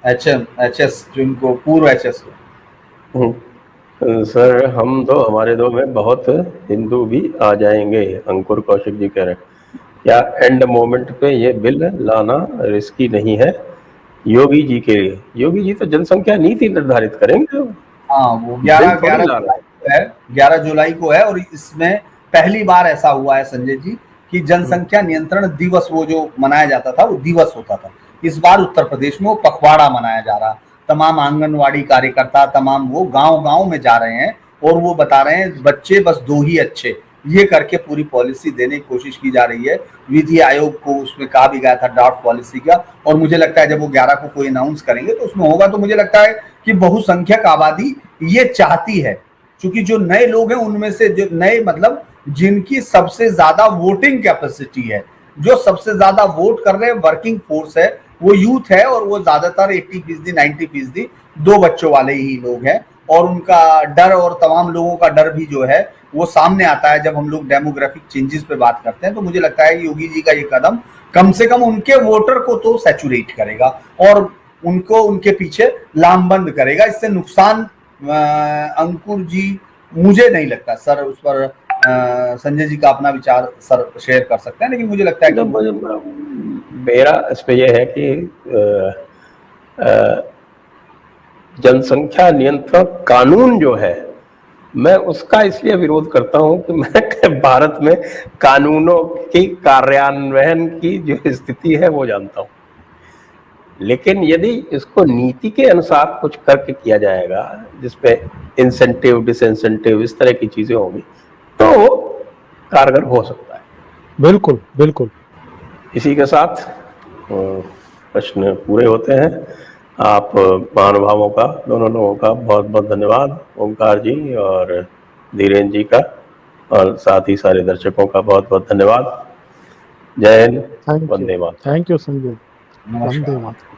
S3: एचएस, जिनको पूर्व एचएस।
S1: सर हम दो, हमारे दो में बहुत हिंदू भी आ जाएंगे, अंकुर कौशिक जी कह रहे हैं। क्या एंड मोमेंट पे ये बिल लाना रिस्की नहीं है योगी जी के लिए? योगी जी तो जनसंख्या नीति निर्धारित करेंगे।
S3: हाँ, वो 11 जुलाई को है, और इसमें पहली बार ऐसा हुआ है संजय जी कि जनसंख्या नियंत्रण दिवस, वो जो मनाया जाता था वो दिवस होता था, इस बार उत्तर प्रदेश में वो पखवाड़ा मनाया जा रहा। तमाम आंगनवाड़ी कार्यकर्ता, तमाम वो गांव-गांव में जा रहे हैं और वो बता रहे हैं बच्चे बस 2 ही अच्छे, ये करके पूरी पॉलिसी देने की कोशिश की जा रही है। विधि आयोग को उसमें कहा भी गया था ड्राफ्ट पॉलिसी का, और मुझे लगता है जब वो 11 को कोई अनाउंस करेंगे तो उसमें होगा। तो मुझे लगता है कि बहुसंख्यक आबादी ये चाहती है, क्योंकि जो नए लोग हैं उनमें से, जो नए मतलब जिनकी सबसे ज्यादा वोटिंग कैपेसिटी है, जो सबसे ज्यादा वोट कर रहे हैं, वर्किंग फोर्स है, वो यूथ है, और वो ज्यादातर 80%, 90% 2 बच्चों वाले ही लोग हैं। और उनका डर, और तमाम लोगों का डर भी जो है वो सामने आता है जब हम लोग डेमोग्राफिक चेंजेस पे बात करते हैं। तो मुझे लगता है योगी जी का ये कदम कम से कम उनके वोटर को तो सैचुरेट करेगा और उनको उनके पीछे लामबंद करेगा। इससे नुकसान अंकुर जी मुझे नहीं लगता सर। उस पर संजय जी का अपना विचार सर शेयर कर सकते हैं, लेकिन मुझे लगता है कि
S1: मेरा इस पे यह है कि जनसंख्या नियंत्रण कानून जो है, मैं उसका इसलिए विरोध करता हूं कि मैं भारत में कानूनों की कार्यान्वयन की जो स्थिति है वो जानता हूं। लेकिन यदि इसको नीति के अनुसार कुछ करके किया जाएगा, जिसपे इंसेंटिव, डिसइंसेंटिव, इस तरह की चीजें होंगी, तो कारगर हो सकता है।
S2: बिल्कुल बिल्कुल।
S1: इसी के साथ प्रश्न पूरे होते हैं। आप महानुभावों का, दोनों लोगों का बहुत बहुत धन्यवाद, ओमकार जी और धीरेन्द्र जी का, और साथ ही सारे दर्शकों का बहुत बहुत धन्यवाद। जय हिंद, वंदे मातरम।
S2: थैंक यू संजय,
S3: नमस्कार।
S2: वंदे मातरम।